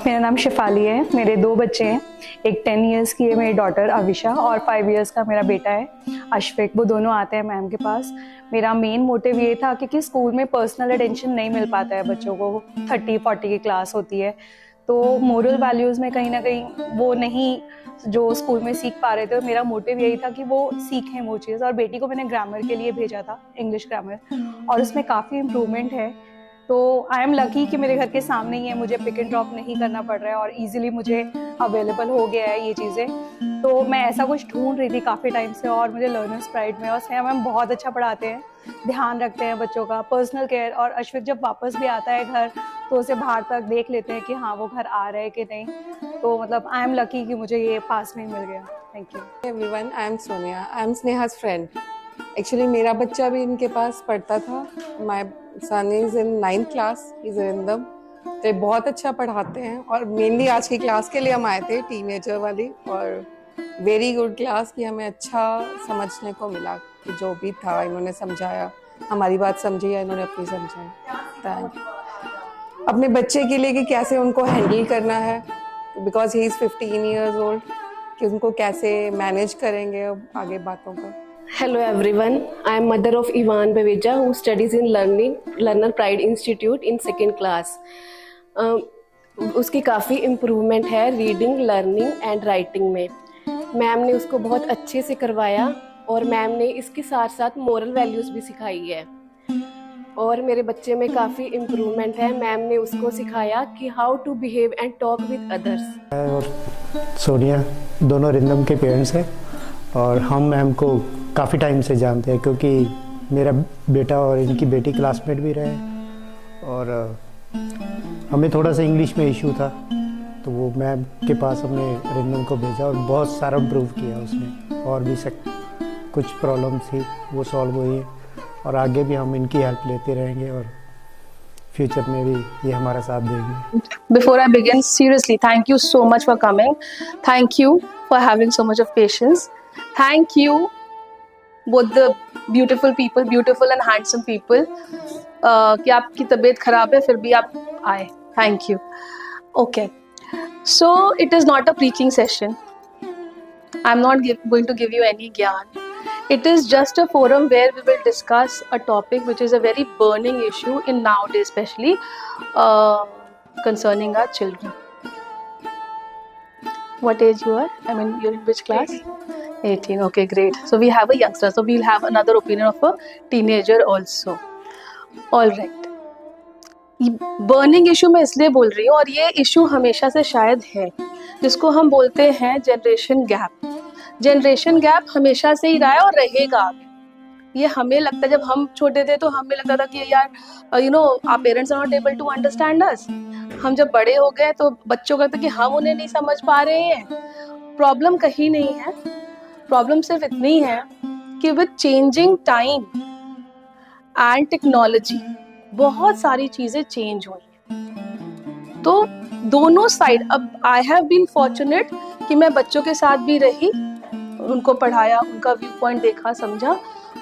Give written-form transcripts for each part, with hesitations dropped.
मेरा नाम शिफाली है। मेरे 2 बच्चे हैं। एक 10 इयर्स की है मेरी डॉटर अविशा और 5 इयर्स का मेरा बेटा है अश्विक। वो दोनों आते हैं मैम के पास। मेरा मेन मोटिव ये था क्योंकि स्कूल में पर्सनल अटेंशन नहीं मिल पाता है बच्चों को, 30-40 की क्लास होती है, तो मोरल वैल्यूज़ में कहीं ना कहीं वो नहीं जो स्कूल में सीख पा रहे थे। और मेरा मोटिव यही था कि वो सीखें वो चीज़। और बेटी को मैंने ग्रामर के लिए भेजा था, इंग्लिश ग्रामर, और उसमें काफ़ी इम्प्रूवमेंट है। तो आई एम लकी कि मेरे घर के सामने ही है, मुझे पिक एंड ड्रॉप नहीं करना पड़ रहा है और इजीली मुझे अवेलेबल हो गया है ये चीज़ें। तो मैं ऐसा कुछ ढूंढ रही थी काफ़ी टाइम से और मुझे लर्नर्स प्राइड में, और स्नेहा मैम बहुत अच्छा पढ़ाते हैं, ध्यान रखते हैं बच्चों का, पर्सनल केयर। और अश्विक जब वापस भी आता है घर तो उसे बाहर तक देख लेते हैं कि हाँ वो घर आ रहे हैं कि नहीं। तो मतलब आई एम लकी कि मुझे ये पास में मिल गया। Thank you everyone, I am Sonia, I am Sneha's friend. Actually मेरा बच्चा भी इनके पास पढ़ता था। My son is in 9th class, is in the, तो बहुत अच्छा पढ़ाते हैं। और मेनली आज की क्लास के लिए हम आए थे, टीनेजर वाली, और वेरी गुड क्लास की हमें अच्छा समझने को मिला कि जो भी था इन्होंने समझाया, हमारी बात समझी या इन्होंने अपनी समझाई। Thank you. अपने बच्चे के लिए कि कैसे उनको हैंडल करना है, because he is 15 years old, कि उनको कैसे मैनेज करेंगे आगे बातों को। Hello everyone, I am mother of Ivan Beveja who studies in Learner Pride Institute in 2nd class. उसकी काफ़ी इम्प्रूवमेंट है रीडिंग, लर्निंग एंड राइटिंग में। मैम ने उसको बहुत अच्छे से करवाया और मैम ने इसके साथ साथ मोरल वैल्यूज़ भी सिखाई है। और मेरे बच्चे में काफ़ी इम्प्रूवमेंट है। मैम ने उसको सिखाया कि how to behave and talk with others. और सोनिया दोनों रिंदम के पेरेंट्स हैं और हम मैम को काफ़ी टाइम से जानते हैं क्योंकि मेरा बेटा और इनकी बेटी क्लासमेट भी रहे। और हमें थोड़ा सा इंग्लिश में इशू था तो वो मैम के पास हमने रिंदम को भेजा और बहुत सारा इम्प्रूव किया उसने। और भी कुछ प्रॉब्लम थी वो सॉल्व हुई है और आगे भी हम इनकी हेल्प लेते रहेंगे और फ्यूचर में भी ये हमारा साथ देंगे। Before I begin, seriously, thank you so much for coming. Thank you for having so much of patience. Thank you, both the beautiful people, beautiful and handsome people, कि आपकी तबीयत खराब है फिर भी आप आए. Thank you. Okay. So it is not a preaching session. I'm not going to give you any gyan. It is just a forum where we will discuss a topic which is a very burning issue in nowadays, especially concerning our children. What age you are? I mean, you're in which class? 18. Okay, great. So we have a youngster. So we'll have another opinion of a teenager also. All right. Burning issue मैं इसलिए बोल रही हूँ और ये issue हमेशा से शायद है, जिसको हम बोलते हैं जनरेशन गैप। जनरेशन गैप हमेशा से ही रहा है और रहेगा आगे। ये हमें लगता है, जब हम छोटे थे तो हमें लगता था कि यार our parents are not able to understand us. हम जब बड़े हो गए तो बच्चों का था कि हम उन्हें नहीं समझ पा रहे हैं। प्रॉब्लम कहीं नहीं है, प्रॉब्लम सिर्फ इतनी है कि with changing time and technology बहुत सारी चीजें चेंज हुई हैं। तो दोनों साइड, अब आई हैव बीन फॉर्चुनेट कि मैं बच्चों के साथ भी रही, उनको पढ़ाया, उनका व्यू पॉइंट देखा, समझा,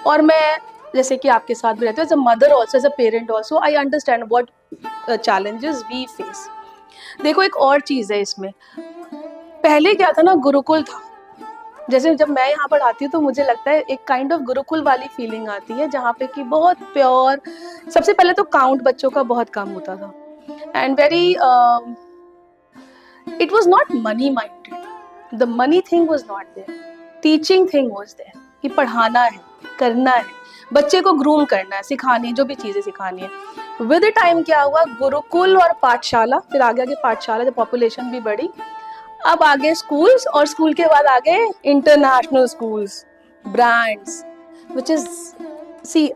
और मैं जैसे कि आपके साथ भी रहती हूँ, as a mother also, as a parent also, I understand what challenges we face. देखो एक और चीज़ है इसमें, पहले क्या था ना, गुरुकुल था। जैसे जब मैं यहाँ पढ़ाती हूँ तो मुझे लगता है एक काइंड ऑफ गुरुकुल वाली फीलिंग आती है, जहाँ पे कि बहुत प्योर, सबसे पहले तो काउंट बच्चों का बहुत कम होता था and very it was not money minded, the money thing was not there, teaching thing was there, कि पढ़ाना है, करना है, बच्चे को ग्रूम करना है, सिखानी है, जो भी चीजें सिखानी है। विद टाइम क्या हुआ, गुरुकुल और पाठशाला, फिर आगे पाठशाला, जब पॉपुलेशन भी बढ़ी, अब आगे स्कूल्स, और स्कूल के बाद आगे international schools, brands, which is, see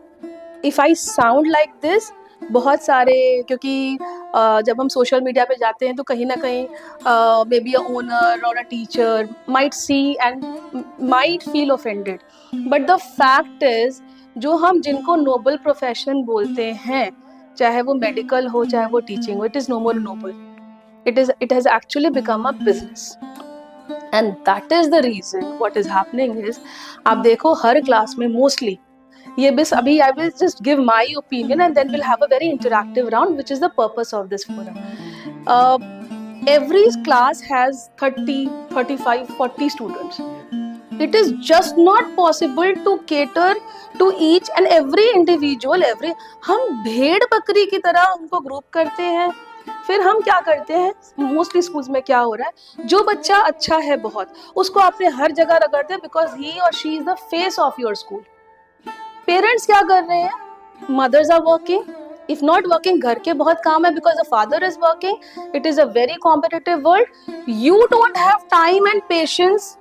if I sound like this, बहुत सारे, क्योंकि जब हम सोशल मीडिया पे जाते हैं तो कहीं ना कहीं मे बी अ ओनर और a teacher might see and might feel offended, but the fact is, जो हम जिनको नोबल प्रोफेशन बोलते हैं, चाहे वो मेडिकल हो, चाहे वो टीचिंग हो, it is no more noble, it has actually become a business, and that is the reason what is happening is, आप देखो हर क्लास में मोस्टली ये बस, अभी I will just give my opinion and then we'll have a very interactive round, which is the purpose of this forum. every class has 30, 35, 40 students. It is just not possible to cater to each and every individual. हम भेड़ बकरी की तरह उनको group करते हैं. फिर हम क्या करते हैं, मोस्टली स्कूल्स में क्या हो रहा है, जो बच्चा अच्छा है बहुत, उसको आपने हर जगह रगड़ते हैं बिकॉज ही और she is the face of your school. Parents क्या कर रहे हैं, mothers are working, if not working घर के बहुत काम है because the father is working. It is a very competitive world. You don't have time and patience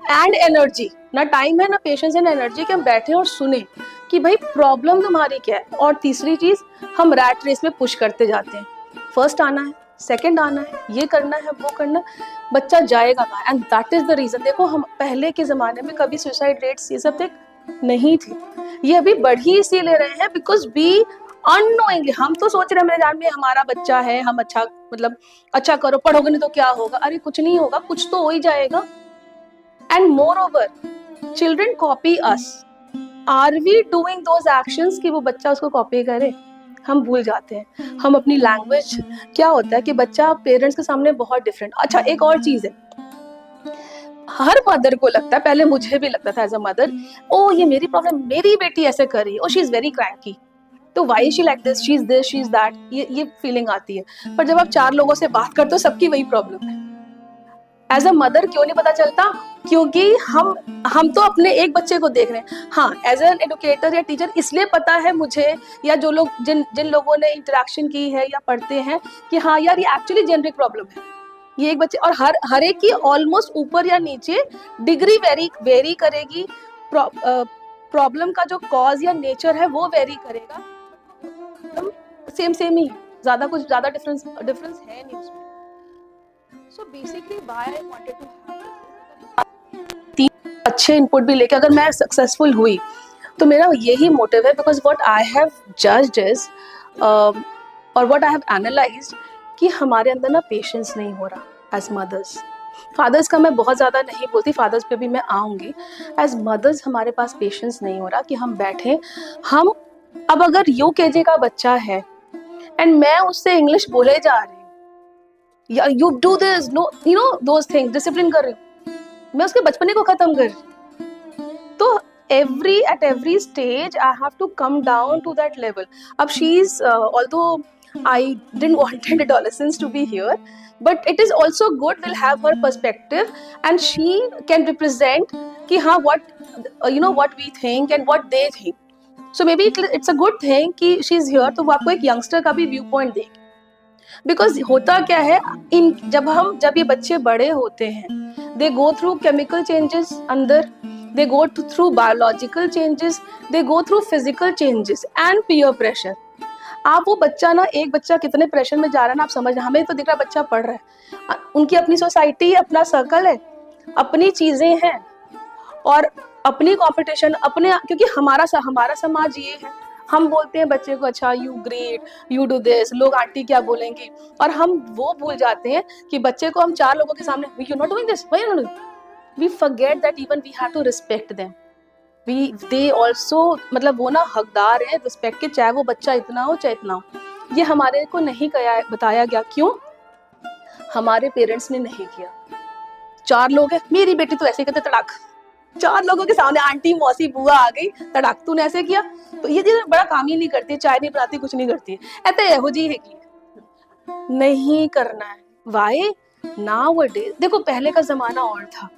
and energy, ना टाइम है ना पेशेंस एंड एनर्जी कि हम बैठे और सुने कि भाई प्रॉब्लम तुम्हारी क्या है. और तीसरी चीज, हम रैट रेस में पुश करते जाते हैं, फर्स्ट आना है, सेकंड आना है, ये करना है, वो करना है, बच्चा जाएगा कहाँ. And that is the reason. देखो हम पहले के जमाने में कभी सुसाइड रेट्स ये सब तक नहीं थी, ये अभी बढ़ ही इसलिए ले रहे हैं बिकॉज वी अननोइंगली, हम तो सोच रहे हैं मेरे जान में हमारा बच्चा है, हम अच्छा मतलब अच्छा करो, पढ़ोगे नहीं तो क्या होगा. अरे कुछ नहीं होगा, कुछ तो हो ही जाएगा. And moreover children copy us. Are we doing those actions कि वो बच्चा उसको कॉपी करे? हम भूल जाते हैं. हम अपनी लैंग्वेज, क्या होता है कि बच्चा पेरेंट्स के सामने बहुत डिफरेंट. अच्छा एक और चीज है, हर मदर को लगता है, पहले मुझे भी लगता था एज अ मदर, ओ ये मेरी प्रॉब्लम, मेरी बेटी ऐसे कर रही है, oh she is very cranky, तो why she like this, she is that, ये फीलिंग आती है. पर जब आप 4 लोगों से बात करते हो सबकी वही प्रॉब्लम है. एज अ मदर क्यों नहीं पता चलता? क्योंकि हम तो अपने एक बच्चे को देख रहे हैं. हाँ, एज एन एडुकेटर या टीचर इसलिए पता है मुझे, या जो लोग जिन लोगों ने इंटरेक्शन की है या पढ़ते हैं, कि हाँ यार ये एक्चुअली जेनरिक प्रॉब्लम है, ये एक बच्चे, और हर एक की ऑलमोस्ट ऊपर या नीचे डिग्री वेरी करेगी. प्रॉब्लम का जो कॉज या नेचर है वो वेरी करेगा, सेम ही, ज्यादा डिफरेंस है नहीं उसमें. So basically why I wanted to have 3 अच्छे इनपुट भी लेके अगर मैं सक्सेसफुल हुई तो मेरा यही मोटिव है. Because what I have judged is और व्हाट आई हैव एनालाइज्ड कि हमारे अंदर ना पेशेंस नहीं हो रहा एज मदर्स. फादर्स का मैं बहुत ज़्यादा नहीं बोलती, फादर्स पे भी मैं आऊँगी. एज मदर्स हमारे पास पेशेंस नहीं हो रहा कि हम बैठे, हम अब अगर UKG का बच्चा है एंड मैं उससे इंग्लिश बोले जा रही हूँ, you do this, no, you know those things, discipline कर रही हूँ, मैं उसके बचपने को खत्म कर. तो at every stage I have to come down to that level. अब she's although I didn't wanted adolescents to be here, but it is also good, we'll have her perspective and she can represent कि हाँ what we think and what they think. So maybe it's a good thing कि she's here, तो वो आपको एक youngster का भी view point देगी. बिकॉज होता क्या है, जब ये बच्चे बड़े होते हैं, they go through chemical changes अंदर, they go through biological changes, they go through physical changes and peer pressure. आप वो बच्चा ना, एक बच्चा कितने प्रेशर में जा रहा है ना, आप समझ रहे हैं. हमें तो दिख रहा बच्चा पढ़ रहा है, उनकी अपनी सोसाइटी है, अपना सर्कल है, अपनी चीजें हैं और अपनी कंपटीशन, अपने, क्योंकि हमारा समाज ये है. हम बोलते हैं बच्चे को, अच्छा you great, you do this, लोग आंटी क्या बोलेंगी, और हम वो भूल जाते हैं कि बच्चे को हम 4 लोगों के सामने, you not doing this, why you not doing. We forget that even we have to respect them. They also, मतलब वो ना हकदार है रिस्पेक्ट के, चाहे वो बच्चा इतना हो चाहे इतना हो. ये हमारे को नहीं बताया गया. क्यों? हमारे पेरेंट्स ने नहीं किया. 4 लोग हैं, मेरी बेटी तो ऐसे कहते, तड़ाक, 4 लोगों के सामने आंटी मौसी बुआ आ गई, तड़ाक तूने ऐसे किया. तो ये चीज बड़ा काम ही नहीं करती, चाय नहीं बनाती, कुछ नहीं करती, ऐसे यहो जी है कि नहीं करना है. वाई नाउ डेज, देखो पहले का जमाना और था,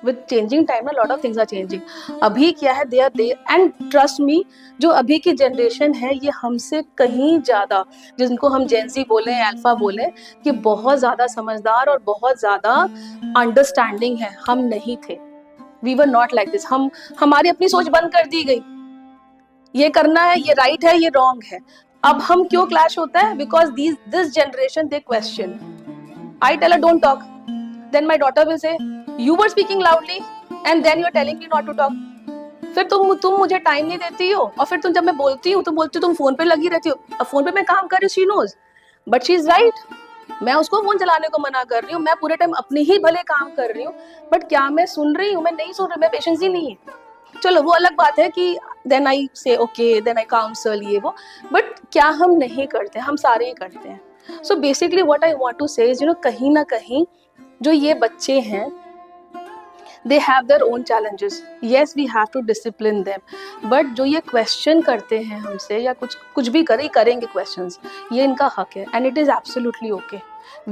विद चेंजिंग टाइम ना lot of things are changing. अभी क्या है, they are and trust me, जो अभी की जनरेशन है ये हमसे कहीं ज्यादा, जिनको हम जेनजी बोले, अल्फा बोले, कि बहुत ज्यादा समझदार और बहुत ज्यादा अंडरस्टैंडिंग है. हम नहीं थे, we were not like this. हमारी अपनी सोच बंद कर दी गई, ये करना है, ये राइट है, ये रॉन्ग है. अब हम क्यों क्लैश होता है? Because this generation they question. I tell her don't talk, then my daughter will say you were speaking loudly and then you are telling me not to talk. फिर तुम मुझे टाइम नहीं देती हो, और फिर तुम जब मैं बोलती हूँ तो बोलती हो तुम फोन पे लगी रहती हो. अब फोन पे मैं काम कर रही हूँ, she knows, but she is right. मैं उसको फोन चलाने को मना कर रही हूँ, मैं पूरे टाइम अपने ही भले काम कर रही हूँ, बट क्या मैं सुन रही हूँ? मैं नहीं सुन रही, मैं पेशेंस ही नहीं है. चलो वो अलग बात है कि देन आई से ओके, देन आई काउंसल, ये वो, बट क्या हम नहीं करते? हम सारे ही करते हैं. So basically what I want to say इज कहीं ना कहीं जो ये बच्चे हैं they have their own challenges. Yes, we have to discipline them. But जो ये question करते हैं हमसे या कुछ भी करेंगे questions, ये इनका हक है and it is absolutely okay.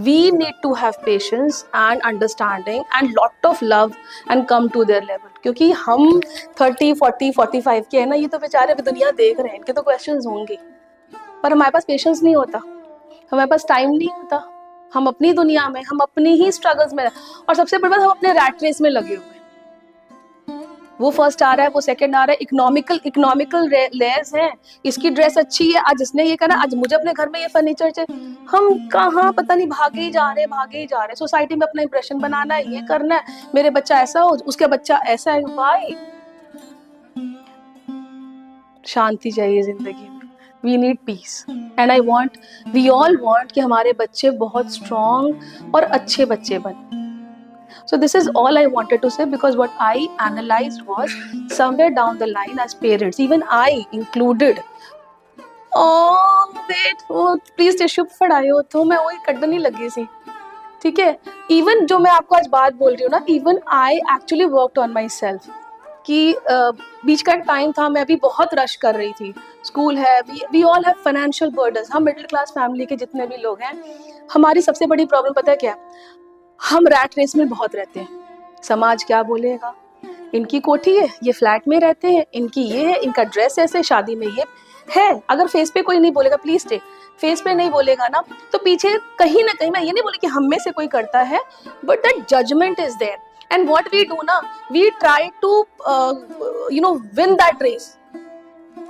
We need to have patience and understanding and lot of love and come to their level. क्योंकि हम 30, 40, 45 के हैं ना, ये तो बेचारे भी दुनिया देख रहे हैं, इनके तो questions होंगे, पर हमारे पास patience नहीं होता, हमारे पास time नहीं होता, हम अपनी दुनिया में, हम अपनी ही स्ट्रगल्स में, और सबसे बड़ी बात हम अपने रैट रेस में लगे हुए हैं। वो फर्स्ट आ रहा है, वो सेकंड आ रहा है, इकोनॉमिकल लेयर्स हैं, इसकी ड्रेस अच्छी है, आज इसने ये करा, आज मुझे अपने घर में ये फर्नीचर चाहिए, हम कहाँ पता नहीं भागे ही जा रहे। सोसाइटी में अपना इंप्रेशन बनाना है, ये करना है, मेरे बच्चा ऐसा हो, उसके बच्चा ऐसा है। भाई शांति चाहिए जिंदगी में। We need peace and we all want कि हमारे बच्चे बहुत strong और अच्छे बच्चे बने। So this is all I wanted to say, because what I analyzed was somewhere down the line as parents, even I included, oh wait, please tissue फड़ायो, तो मैं वही कटने लगी सी, ठीक है। Even जो मैं आपको आज बात बोल रही हूँ ना, even I actually worked on myself, कि बीच का टाइम था, मैं भी बहुत रश कर रही थी, स्कूल है, we all have financial burdens, हम मिडिल क्लास फैमिली के जितने भी लोग हैं, हमारी सबसे बड़ी प्रॉब्लम पता है क्या, हम रैट रेस में बहुत रहते हैं। समाज क्या बोलेगा, इनकी कोठी है, ये फ्लैट में रहते हैं, इनकी ये है, इनका ड्रेस ऐसे, शादी में ये है। अगर फेस पे कोई नहीं बोलेगा, प्लीज स्टे, फेस पे नहीं बोलेगा ना, तो पीछे कहीं ना कहीं, मैं ये नहीं बोली कि हम में से कोई करता है, but that judgement is there. And what we do ना, we try to win that race,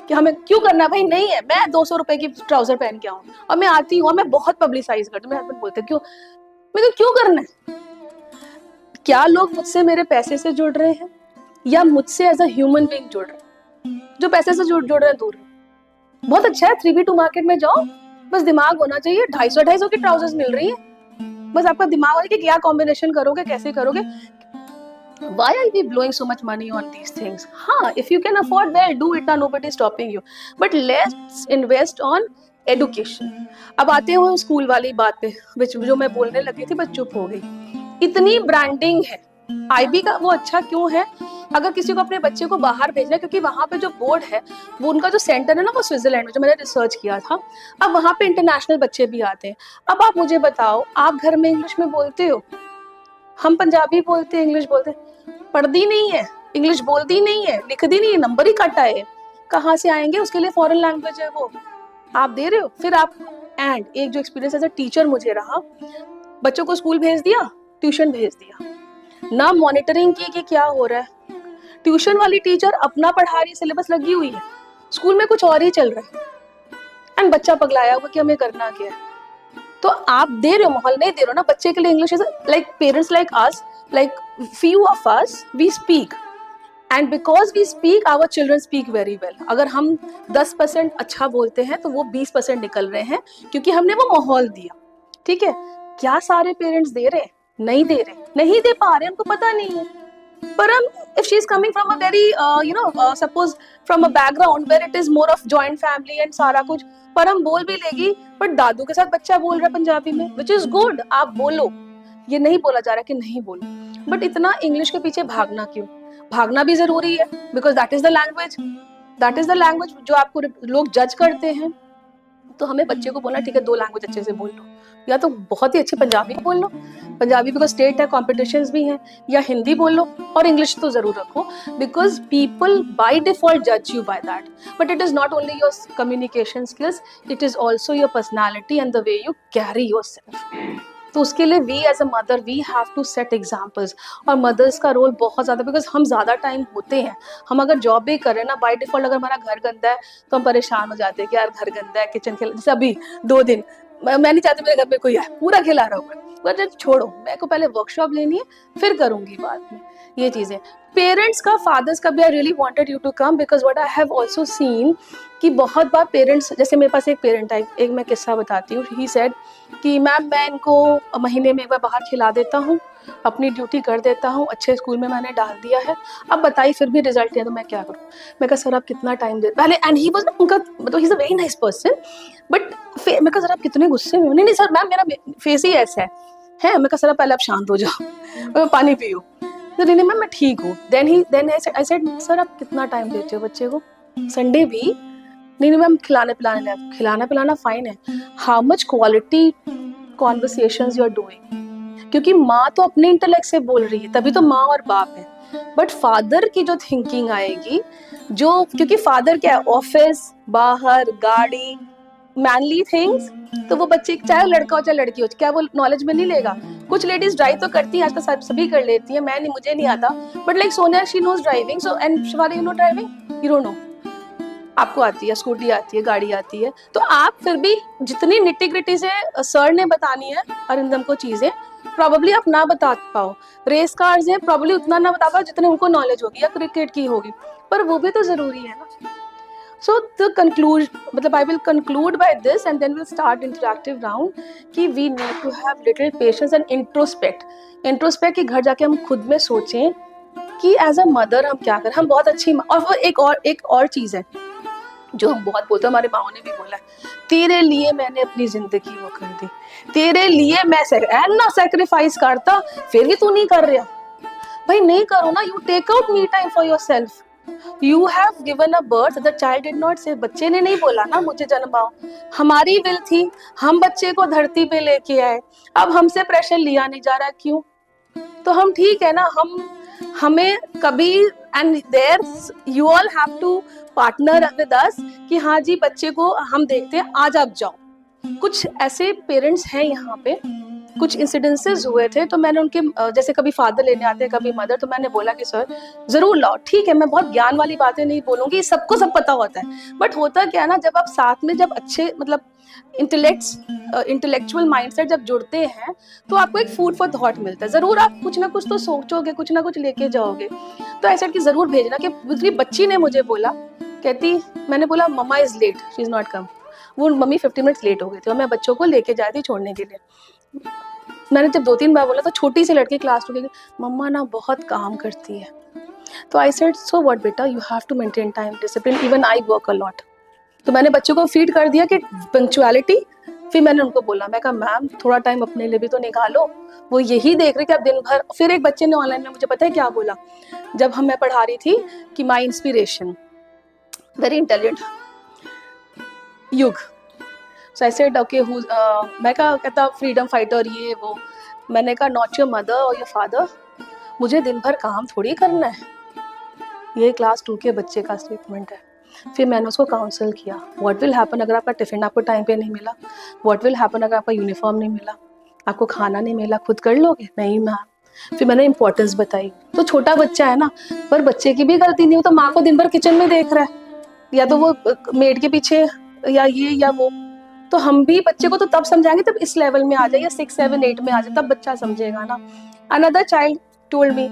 कि हमें क्यों करना भाई, नहीं है, मैं 200 रुपए की ट्राउजर पहन के आऊँ और मैं आती हूँ, मैं बहुत पब्लिसाइज करती हूँ, मेरे हस्बैंड बोलते क्यों, मैं क्यों करना है। क्या लोग मुझसे मेरे पैसे से जुड़ रहे हैं या मुझसे एज अ ह्यूमन बीइंग जुड़ रहे हैं? जो पैसे से जुड़ रहे हैं दूर है। बहुत अच्छा है, 3B2 मार्केट में जाओ, बस दिमाग होना चाहिए, 250 की ट्राउजर्स मिल रही है, बस आपका दिमाग होगा कि क्या कॉम्बिनेशन करोगे, कैसे करोगे। Why are we blowing so much money on these things? हाँ, if you can afford, well, do it, nobody is stopping you. But let's invest on education. अब आते हैं स्कूल वाली बात पे, जो मैं बोलने लगी थी, बस चुप हो गई। इतनी ब्रांडिंग है IB का, वो अच्छा क्यों है? अगर किसी को अपने बच्चे को बाहर भेजना है, क्योंकि वहाँ पे जो बोर्ड है, वो उनका जो सेंटर है ना, वो स्विट्जरलैंड में, जो मैंने रिसर्च किया था। अब वहाँ पे इंटरनेशनल बच्चे भी आते हैं। अब आप मुझे बताओ, आप घर में इंग्लिश में बोलते हो, हम पंजाबी बोलते हैं, इंग्लिश बोलते हैं, पढ़ती नहीं है, इंग्लिश बोलती नहीं है, लिखती नहीं है, नंबर ही कटा है, कहाँ से आएंगे? उसके लिए फॉरेन लैंग्वेज है, वो आप दे रहे हो। फिर आप एंड एक जो एक्सपीरियंस एज अ टीचर मुझे रहा, बच्चों को स्कूल भेज दिया, ट्यूशन भेज दिया, ना मॉनिटरिंग की कि क्या हो रहा है। ट्यूशन वाली टीचर अपना पढ़ा रही, सिलेबस लगी हुई है, स्कूल में कुछ और ही चल रहा है, एंड बच्चा पगलाया हुआ कि हमें करना क्या है। तो आप दे रहे हो, माहौल नहीं दे रहे हो ना बच्चे के लिए। English is like parents like us, like few of us, we speak, and because we speak, our children speak very well. अगर हम 10% अच्छा बोलते हैं तो वो 20% निकल रहे हैं, क्योंकि हमने वो माहौल दिया। ठीक है, क्या सारे पेरेंट्स दे रहे? नहीं दे रहे, नहीं दे पा रहे, हमको पता नहीं है। पर हम, if she is coming from a very suppose from a background where it is more of joint family and सारा कुछ, पर हम बोल भी लेगी, पर दादू के साथ बच्चा बोल रहा है पंजाबी में, which is good, आप बोलो, ये नहीं बोला जा रहा कि नहीं बोलो, बट इतना इंग्लिश के पीछे भागना क्यों? भागना भी जरूरी है, because that is the language जो आपको लोग जज करते हैं। तो हमें बच्चे को बोलना, ठीक है 2 लैंग्वेज अच्छे से बोल लो, या तो बहुत ही अच्छी पंजाबी बोल लो, पंजाबी बिकॉज स्टेट है, कॉम्पिटिशन्स भी हैं, या हिंदी बोल लो, और इंग्लिश तो जरूर रखो, बिकॉज पीपल बाय डिफॉल्ट जज you by that. But it is not only your communication skills, it is also your personality and the way you carry yourself. तो उसके लिए we as a mother we have to set examples, और mothers का role बहुत ज़्यादा, because हम ज़्यादा time होते हैं, हम अगर जॉब भी करें ना, बाय डिफॉल्ट अगर हमारा घर गंदा है तो हम परेशान हो जाते हैं कि यार घर गंदा है, किचन खिला, जैसे अभी 2 दिन मैं नहीं चाहती मेरे घर में कोई आए, पूरा खिला रहा हूँ, पर छोड़ो, मेरे को पहले वर्कशॉप लेनी है, फिर करूँगी बाद में ये चीज़ें। पेरेंट्स का, फादर्स का भी I really wanted you to come, because what I have also seen कि बहुत बार पेरेंट्स, जैसे मेरे पास एक पेरेंट है, एक मैं किस्सा बताती हूँ। ही सेड कि मैम मैं इनको महीने में एक बार बाहर खिला देता हूँ, अपनी ड्यूटी कर देता हूँ, अच्छे स्कूल में मैंने डाल दिया है, अब बताइए फिर भी रिजल्ट नहीं है तो मैं क्या करूँ। मैं कहा सर आप कितना टाइम दे पहले, एंड ही वाज उनका मतलब ही is a very nice person, but मैं कहा सर आप कितने गुस्से में हो। नहीं नहीं सर मैम मेरा फेस ही ऐसा है। मैं कहा सर पहले आप शांत हो जाओ, मैं पानी पियो। तो नहीं मैम मैं ठीक हूँ। देन आई सेड सर आप कितना टाइम देते हो बच्चे को, संडे भी? नहीं मैम खिलाने पिलाना फाइन है, how much quality conversations you are doing. क्योंकि माँ तो अपने इंटेलेक्ट से बोल रही है, तभी तो माँ और बाप है, बट फादर की जो थिंकिंग आएगी, जो क्योंकि फादर क्या है, ऑफिस, बाहर, गाड़ी, मैनली थिंग्स, तो वो बच्चे चाहे लड़का हो चाहे लड़की हो, क्या वो नॉलेज में नहीं लेगा। कुछ लेडीज ड्राइव तो करती हैं, आजकल सभी कर लेती है, मुझे नहीं आता, but like Sonia she knows driving, so and Shivani you know driving, you don't know, आपको आती है, स्कूटी आती है, गाड़ी आती है, तो आप फिर भी जितनी निट्टी ग्रिटी से सर ने बतानी है अरिंदम को चीजें, प्रॉब्ली आप ना बता पाओ। रेस कार्स हैं, प्रॉब्ली उतना ना बता पाओ जितने उनको नॉलेज होगी, या क्रिकेट की होगी, पर वो भी तो जरूरी है ना। सो द कंक्लूड मतलब I will conclude by this and then will start interactive round कि we need to have little patience and introspect कि घर जाके हम खुद में सोचें कि एज अ मदर हम क्या करें, हम बहुत अच्छी। और वो एक और चीज है जो हम बहुत बोलते हैं, हमारे माओ ने भी बोला है, तेरे लिए मैंने अपनी जिंदगी वो कर दी, तेरे लिए मैं ना सैक्रिफाइस करता, फिर भी तू नहीं कर रहा। भाई नहीं करो ना, you take out me time for yourself, you have given a birth, the child did not say, बच्चे ने नहीं बोला ना मुझे जन्माओ, हमारी विल थी, हम बच्चे को धरती पे लेके आए, अब हमसे प्रेशर लिया नहीं जा रहा, क्यों? तो हम ठीक है ना, हमें कभी and there you all have to partner with us कि हाँ जी बच्चे को हम देखते हैं, आज आप जाओ। कुछ ऐसे पेरेंट्स हैं यहाँ पे, कुछ इंसिडेंसेस हुए थे, तो मैंने उनके जैसे कभी फादर लेने आते हैं, कभी मदर, तो मैंने बोला कि सर जरूर लाओ, ठीक है, मैं बहुत ज्ञान वाली बातें नहीं बोलूंगी, सबको सब पता होता है, बट होता क्या ना, जब आप साथ में जब अच्छे मतलब इंटेलेक्चुअल माइंडसेट जब जुड़ते हैं तो आपको एक फूड फॉर थॉट मिलता है, जरूर आप कुछ ना कुछ तो सोचोगे, कुछ ना कुछ लेके जाओगे। तो ऐसा कि जरूर भेजना। कि दूसरी बच्ची ने मुझे बोला, कहती, मैंने बोला mamma is late, she is not come, वो मम्मी 50 मिनट्स लेट हो गए थे और मैं बच्चों को लेके जा रही थी छोड़ने के लिए। मैंने जब 2-3 बार बोला तो छोटी सी लड़की क्लास में, मम्मा ना बहुत काम करती है। तो आई सेड सो व्हाट बेटा, you have to maintain time discipline, even I work a lot. तो मैंने बच्चों को फीड कर दिया कि पंक्चुअलिटी। फिर मैंने उनको बोला, मैं कहा मैम थोड़ा टाइम अपने लिए भी तो निकालो, वो यही देख रहे कि आप दिन भर। फिर एक बच्चे ने ऑनलाइन में मुझे पता है क्या बोला, जब मैं पढ़ा रही थी कि माई इंस्पिरेशन वेरी इंटेलिजेंट युग, सो आई सेड ओके हु, मैं कहा, कहता फ्रीडम फाइटर ये वो। मैंने कहा नॉट योर मदर और योर फादर, मुझे दिन भर काम थोड़ी करना है। ये क्लास 2 के बच्चे का स्टेटमेंट है। फिर मैंने उसको काउंसल किया, व्हाट विल हैपन अगर आपका टिफिन आपको टाइम पे नहीं मिला, व्हाट विल हैपन अगर आपका यूनिफॉर्म नहीं मिला, आपको खाना नहीं मिला, खुद कर लोगे? नहीं मैम। फिर मैंने इंपॉर्टेंस बताई। तो छोटा बच्चा है ना, पर बच्चे की भी गलती नहीं हो, तो माँ को दिन भर किचन में देख रहा है, या तो वो मेड के पीछे या ये या वो। तो हम भी बच्चे को तो तब समझाएंगे तब इस लेवल में आ जाए, या 6, 7, 8 में आ जाए, तब बच्चा समझेगा ना। Another child told me,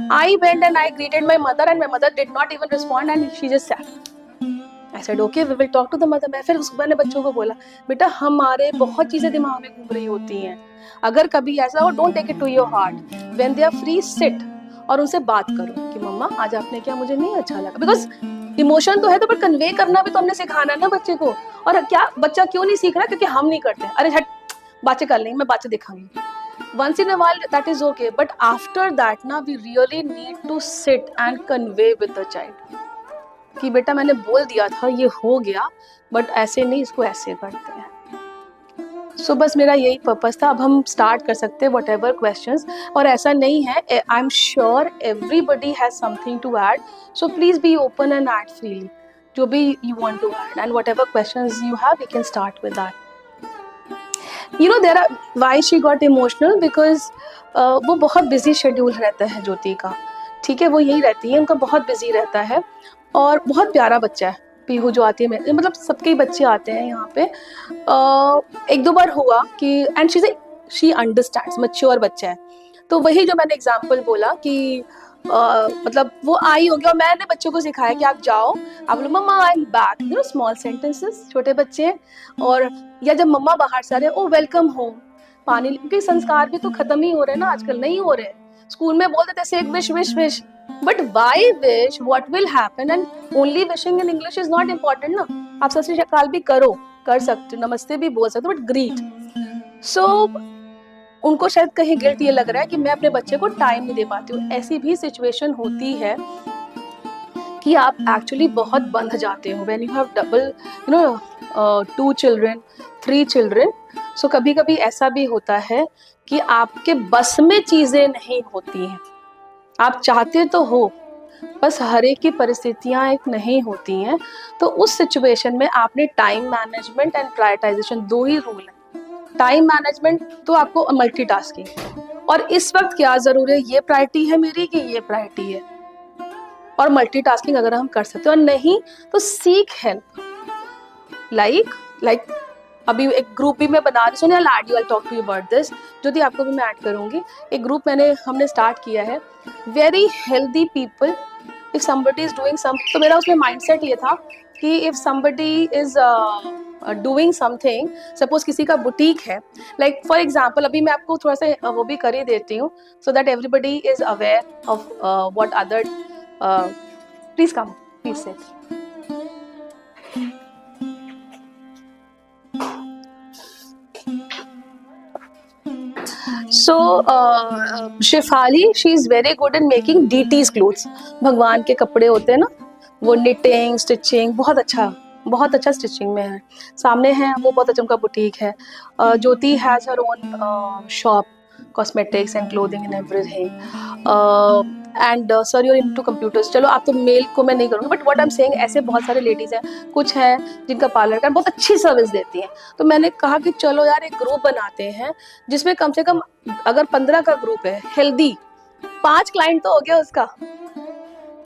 I went and I greeted my mother and my mother did not even respond and she just sat. I said okay, we will talk to the mother. मैं फिर मैंने बच्चों को बोला, बेटा हमारे बहुत चीजें दिमाग में घूम रही होती हैं, अगर कभी ऐसा हो don't take it to your heart, when they are free sit और उनसे बात करो कि मम्मा आज आपने क्या, मुझे नहीं अच्छा लगा। बिकॉज इमोशन तो है, तो पर कन्वे करना भी तो हमने सिखाना है ना बच्चे को। और क्या बच्चा क्यों नहीं सीख रहा? क्योंकि हम नहीं करते। अरे हट, बातें कर लेंगे, मैं बातें दिखाऊंगी। Once in a while that is okay, but after that ना we really need to sit and convey with the child कि बेटा मैंने बोल दिया था, ये हो गया, बट ऐसे नहीं, इसको ऐसे करते हैं। सो बस मेरा यही पर्पस था। अब हम स्टार्ट कर सकते हैं whatever questions, और ऐसा नहीं है, I am sure everybody has something to add, so please be open and add freely जो भी you want to add, and whatever questions you have we can start with that. You know there are why she got emotional because वो बहुत busy schedule रहता है ज्योति का, ठीक है, वो यही रहती है, उनका बहुत बिजी रहता है, और बहुत प्यारा बच्चा है। पीहू जो आती है, मतलब सबके बच्चे आते हैं यहाँ पे। 1-2 बार हुआ कि एंड शी अंडरस्टैंड्स, मैच्योर बच्चा है। तो वही जो मैंने एग्जाम्पल बोला कि मतलब वो आई होगी और मैंने बच्चों को सिखाया कि आप जाओ, आप बोलो mamma I am back, you know small sentences, छोटे बच्चे। और या जब मम्मा बाहर से आ रहे, ओ वेलकम होम, पानी, क्योंकि संस्कार भी तो खत्म ही हो रहे हैं ना आजकल, नहीं हो रहे। स्कूल में बोल देते से एक wish wish wish, but why wish, what will happen, and only wishing in English is not important ना। आप सत श्री अकाल भी कर सकते हो, नमस्ते भी बोल सकते हो, बट ग्रीट। सो उनको शायद कहीं गिल्ट ये लग रहा है कि मैं अपने बच्चे को टाइम नहीं दे पाती हूँ। ऐसी भी सिचुएशन होती है कि आप एक्चुअली बहुत बंध जाते हो when you have double, you know, 2 children, 3 children. So कभी कभी ऐसा भी होता है कि आपके बस में चीजें नहीं होती हैं। आप चाहते तो हो, बस हर एक की परिस्थितियां एक नहीं होती हैं। तो उस सिचुएशन में आपने time management and prioritisation, 2 he rule है। टाइम मैनेजमेंट तो आपको मल्टीटास्किंग, और इस वक्त क्या जरूरी है, ये प्रायोरिटी है मेरी कि ये प्रायोरिटी है, और मल्टीटास्किंग अगर हम कर सकते हो, और नहीं तो सीक हेल्प। लाइक अभी एक ग्रुप भी मैं बना रही हूँ, सुनिए, I talk to you about this, जो भी आपको भी मैं ऐड करूंगी। एक ग्रुप हमने स्टार्ट किया है, very healthy people, if somebody is doing some, तो मेरा उसमें माइंडसेट ये था कि if somebody is doing something, suppose किसी का बुटीक है, लाइक फॉर एग्जाम्पल, अभी मैं आपको थोड़ा सा वो भी कर ही देती हूँ, so that everybody is aware of what other, please come, please sit. So Shefali, she is very good in making DT's clothes, भगवान के कपड़े होते हैं ना, वो knitting, stitching, बहुत अच्छा स्टिचिंग में है। सामने है वो, बहुत अच्छा उनका बुटीक है। Jyoti has her own shop, cosmetics and clothing and everything, and sir you are into computers. चलो आप तो मेल को मैं नहीं करूँगी, but what I am saying, ऐसे बहुत सारे लेडीज हैं, कुछ हैं जिनका पार्लर का बहुत अच्छी सर्विस देती हैं। तो मैंने कहा कि चलो यार एक ग्रुप बनाते हैं जिसमें कम से कम अगर 15 का ग्रुप है हेल्दी, 5 क्लाइंट तो हो गया उसका।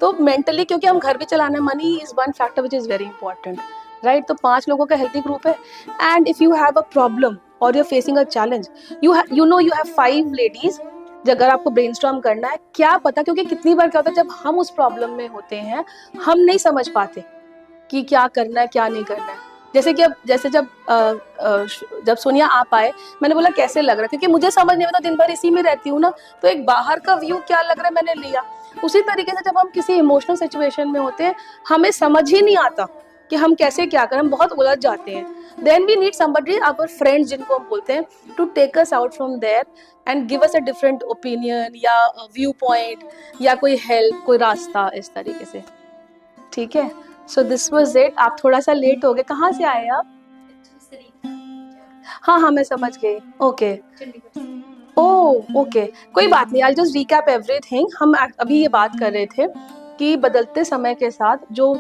तो मेंटली, क्योंकि हम घर भी चलाना, money is one factor which is very important, right. तो 5 लोगों का हेल्दी ग्रुप है, and if you have a problem और you are facing a challenge, you have 5 ladies, अगर आपको ब्रेनस्टॉर्म करना है, क्या पता, क्योंकि कितनी बार क्या होता है जब हम उस प्रॉब्लम में होते हैं, हम नहीं समझ पाते कि क्या करना है क्या नहीं करना है। जैसे जब सोनिया आप आए, मैंने बोला कैसे लग रहा है, क्योंकि मुझे समझ नहीं आता, दिन भर इसी में रहती हूँ ना, तो एक बाहर का व्यू क्या लग रहा है मैंने लिया। उसी तरीके से जब हम किसी इमोशनल सिचुएशन में होते हैं, हमें समझ ही नहीं आता कि हम कैसे क्या करें, हम बहुत उलझ जाते हैं। Then we need somebody, our friends जिनको हम बोलते हैं, to take us out from there and give us a different opinion या व्यू पॉइंट या कोई हेल्प, कोई रास्ता, इस तरीके से। ठीक है, सो दिस वाज इट। आप थोड़ा सा लेट हो गए, कहाँ से आए आप? हाँ मैं समझ गई, ओके ओके, कोई बात नहीं, आई जस्ट रिकैप एवरीथिंग। हम अभी ये बात कर रहे थे कि बदलते समय के साथ जो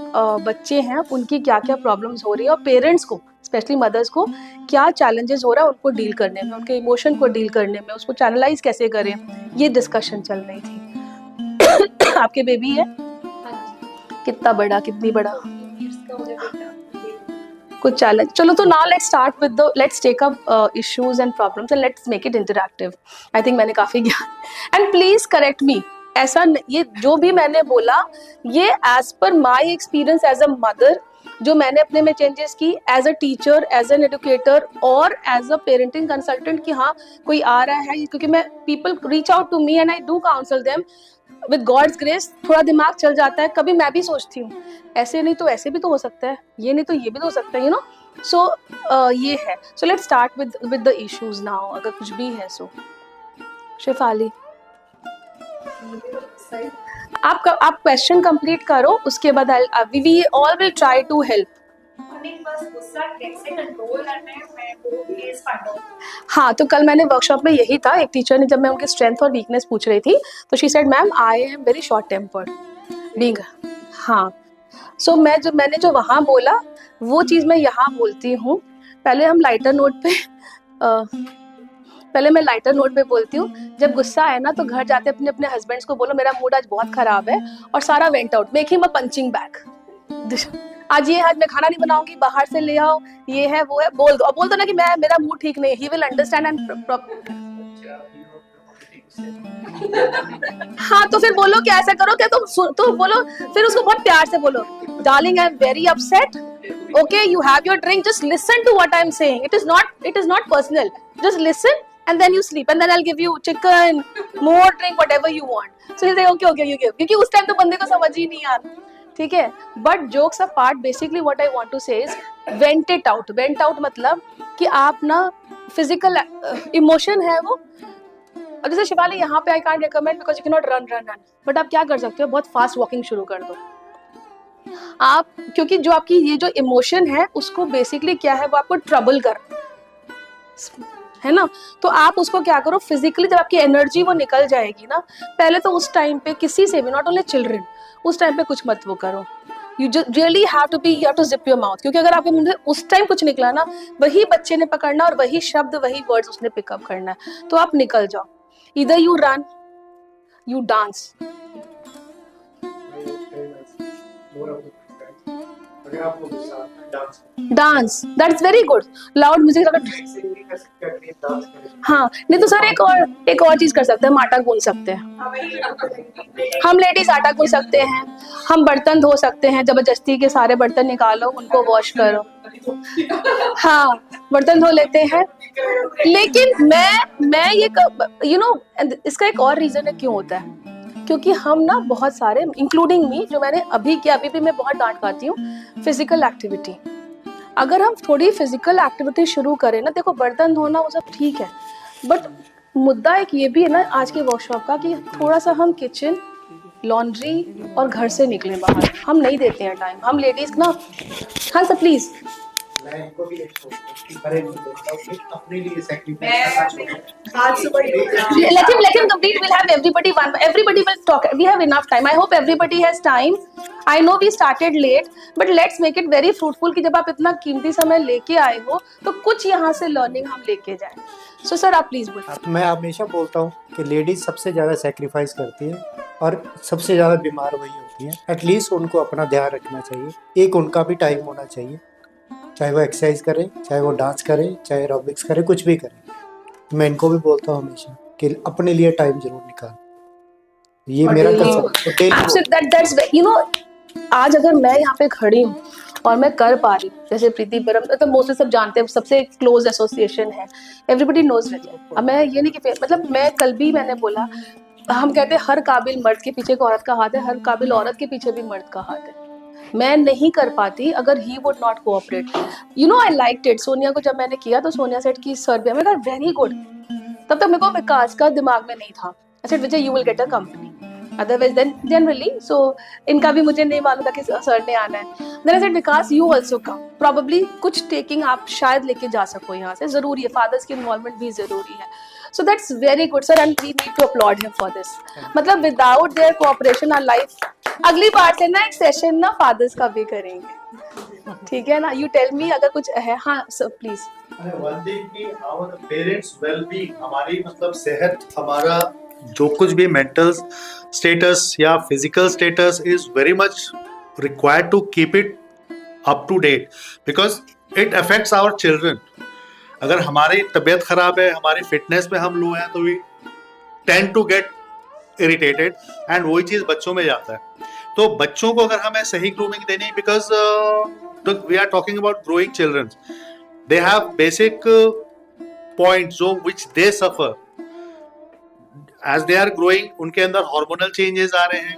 बच्चे हैं उनकी क्या क्या प्रॉब्लम्स हो रही है, और पेरेंट्स को, स्पेशली मदर्स को, क्या चैलेंजेस हो रहा है उनको डील करने में, उनके इमोशन को डील करने में, उसको चैनलाइज कैसे करें, ये डिस्कशन चल रही थी। आपके बेबी है? कितना बड़ा, कितनी बड़ा? कुछ चैलेंज, चलो तो now let's take up issues and problems and let's make it interactive. I think मैंने काफी ज्ञान, एंड प्लीज करेक्ट मी, ऐसा ये जो भी मैंने बोला ये as per my experience as a mother, जो मैंने अपने में चेंजेस की, as a teacher, as an educator और एज अ पेरेंटिंग कंसल्टेंट, कि हाँ कोई आ रहा है, क्योंकि मैं people reach out to me and I do counsel them with God's grace. थोड़ा दिमाग चल जाता है, कभी मैं भी सोचती हूँ ऐसे नहीं तो ऐसे भी तो हो सकता है, ये नहीं तो ये भी तो हो सकता है, यू नो। सो ये है। So let's start with the issues now, अगर कुछ भी है। सो शेफाली, आप क्वेश्चन कंप्लीट करो, उसके बाद we all will try to help. हाँ, तो कल मैंने वर्कशॉप में यही था, एक टीचर ने, जब मैं उनकी स्ट्रेंथ और वीकनेस पूछ रही थी, तो she said ma'am I am very short tempered being. हाँ, सो मैंने जो वहाँ बोला वो चीज़ मैं यहाँ बोलती हूँ। पहले मैं लाइटर नोट पे बोलती हूँ, जब गुस्सा आए ना तो घर जाते अपने अपने हस्बैंड्स को बोलो मेरा मूड आज बहुत खराब है, और सारा went out, make him a punching bag. आज मैं खाना नहीं बनाऊंगी, बाहर से ले आओ, ये है वो है, बोल दो। और बोल दो ना कि मेरा मूड ठीक नहीं, ही विल अंडरस्टैंड एंड हाँ, तो फिर बोलो कि ऐसा करो क्या, तुम बोलो, फिर उसको बहुत प्यार से बोलो, darling I am very upset, okay you have your drink, just listen to what I am saying, it is not personal, just listen and then you sleep and then I'll give you chicken, more drink, whatever you want. So he'll say okay okay you give, क्योंकि उस time तो बंदे को समझ ही नहीं आता, ठीक है. But jokes apart, basically what I want to say is vent it out. Vent out मतलब कि आप ना फिजिकल इमोशन है वो, और जैसे शिवाली यहाँ पे I can't recommend because you can not run, but आप क्या कर सकते हो, बहुत फास्ट वॉकिंग शुरू कर दो आप, क्योंकि जो आपकी ये जो इमोशन है उसको बेसिकली क्या है, वो आपको ट्रबल कर, है ना. तो आप उसको क्या करो, फिजिकली जब आपकी एनर्जी वो निकल जाएगी ना, पहले तो उस टाइम पे किसी से भी, नॉट ओनली चिल्ड्रन, उस टाइम पे कुछ मत वो करो. You really have to be, you have to zip your mouth, क्योंकि अगर आपके मुंह से उस टाइम कुछ निकला ना, वही बच्चे ने पकड़ना और वही शब्द, वही वर्ड्स उसने पिकअप करना है. तो आप निकल जाओ, इधर you run, you dance. Dance, that's very good. Loud music हाँ, नहीं तो सर एक और चीज कर सकते हैं, हम आटा गूंथ सकते हैं. हम लेडीज आटा गूंथ सकते हैं, हम बर्तन धो सकते हैं, जबरदस्ती के सारे बर्तन निकालो, उनको वॉश करो. हाँ, बर्तन धो लेते हैं. लेकिन मैं ये यू नो, इसका एक और रीजन है क्यों होता है, क्योंकि हम ना बहुत सारे, इंक्लूडिंग मी, जो मैंने अभी किया, अभी भी मैं बहुत डांट खाती हूँ, फिजिकल एक्टिविटी. अगर हम थोड़ी फिजिकल एक्टिविटी शुरू करें ना, देखो बर्तन धोना वो सब ठीक है, बट मुद्दा एक ये भी है ना आज के वर्कशॉप का, कि थोड़ा सा हम किचन, लॉन्ड्री और घर से निकले बाहर. हम नहीं देते हैं टाइम, हम लेडीज ना. हाँ सर प्लीज. मैं इनको भी एक अपने लिए sacrifice let him complete. We'll have everybody will talk. We have enough time. I hope everybody has time. I know we started late, but let's make it very fruitful कि जब आप इतना कीमती समय लेके आए हो तो कुछ यहाँ से लर्निंग हम लेके जाएं. So सर आप प्लीज बोलिए. मैं हमेशा बोलता हूँ कि लेडीज सबसे ज़्यादा सेक्रीफाइस करती है और सबसे ज़्यादा बीमार वही होती है. एटलीस्ट उनको अपना ध्यान रखना चाहिए, एक उनका भी टाइम होना चाहिए, चाहे वो एक्सरसाइज करे, चाहे वो डांस करे, चाहे एरोबिक्स करे, कुछ भी करे. मैं इनको भी बोलता हूँ हमेशा कि अपने लिए टाइम जरूर निकाल. ये मेरा आज अगर मैं यहाँ पे खड़ी हूँ और मैं कर पा रही हूँ, जैसे प्रीति बरम तो मोस्टली सब जानते हैं, सबसे क्लोज एसोसिएशन है, एवरीबडी नोज विजय. अब मैं ये नहीं कि मतलब मैं कल भी मैंने बोला, हम कहते हैं हर काबिल मर्द के पीछे एक औरत का हाथ है, हर काबिल औरत के पीछे भी मर्द का हाथ है. मैं नहीं कर पाती अगर he would not cooperate. You know I liked it. Sonia को जब मैंने किया तो सोनिया सेड की सर्बिया में, वेरी गुड. तब तक मेरे को विकास का दिमाग में नहीं था. I said Vijay you will get a company, otherwise then generally. So इनका भी मुझे नहीं मालूम था कि सर ने आना है. Then I said Vikas you also come, probably कुछ टेकिंग आप शायद लेके जा सको यहाँ से. जरूरी है, फादर्स की इन्वॉल्वमेंट भी जरूरी है. So that's very good sir and we need to applaud him for this. मतलब without their cooperation our life. अगली बार से ना एक सेशन ना फादर्स का भी करेंगे, ठीक है ना. यू टेल मी अगर कुछ है. हाँ सर प्लीज. वन थिंग कि आवर पेरेंट्स वेलबींग, हमारी मतलब सेहत, हमारा जो कुछ भी मेंटल स्टेटस या physical status is very much required to keep it up to date because it affects our children. अगर हमारी तबीयत खराब है, हमारी फिटनेस में हम लो हैं, तो we tend to get irritated and वही चीज बच्चों में जाता है. तो बच्चों को अगर हमें सही ग्रूमिंग देनी, because we are talking about growing children, they have basic points जो which they suffer as they are growing. उनके अंदर हार्मोनल चेंजेस आ रहे हैं,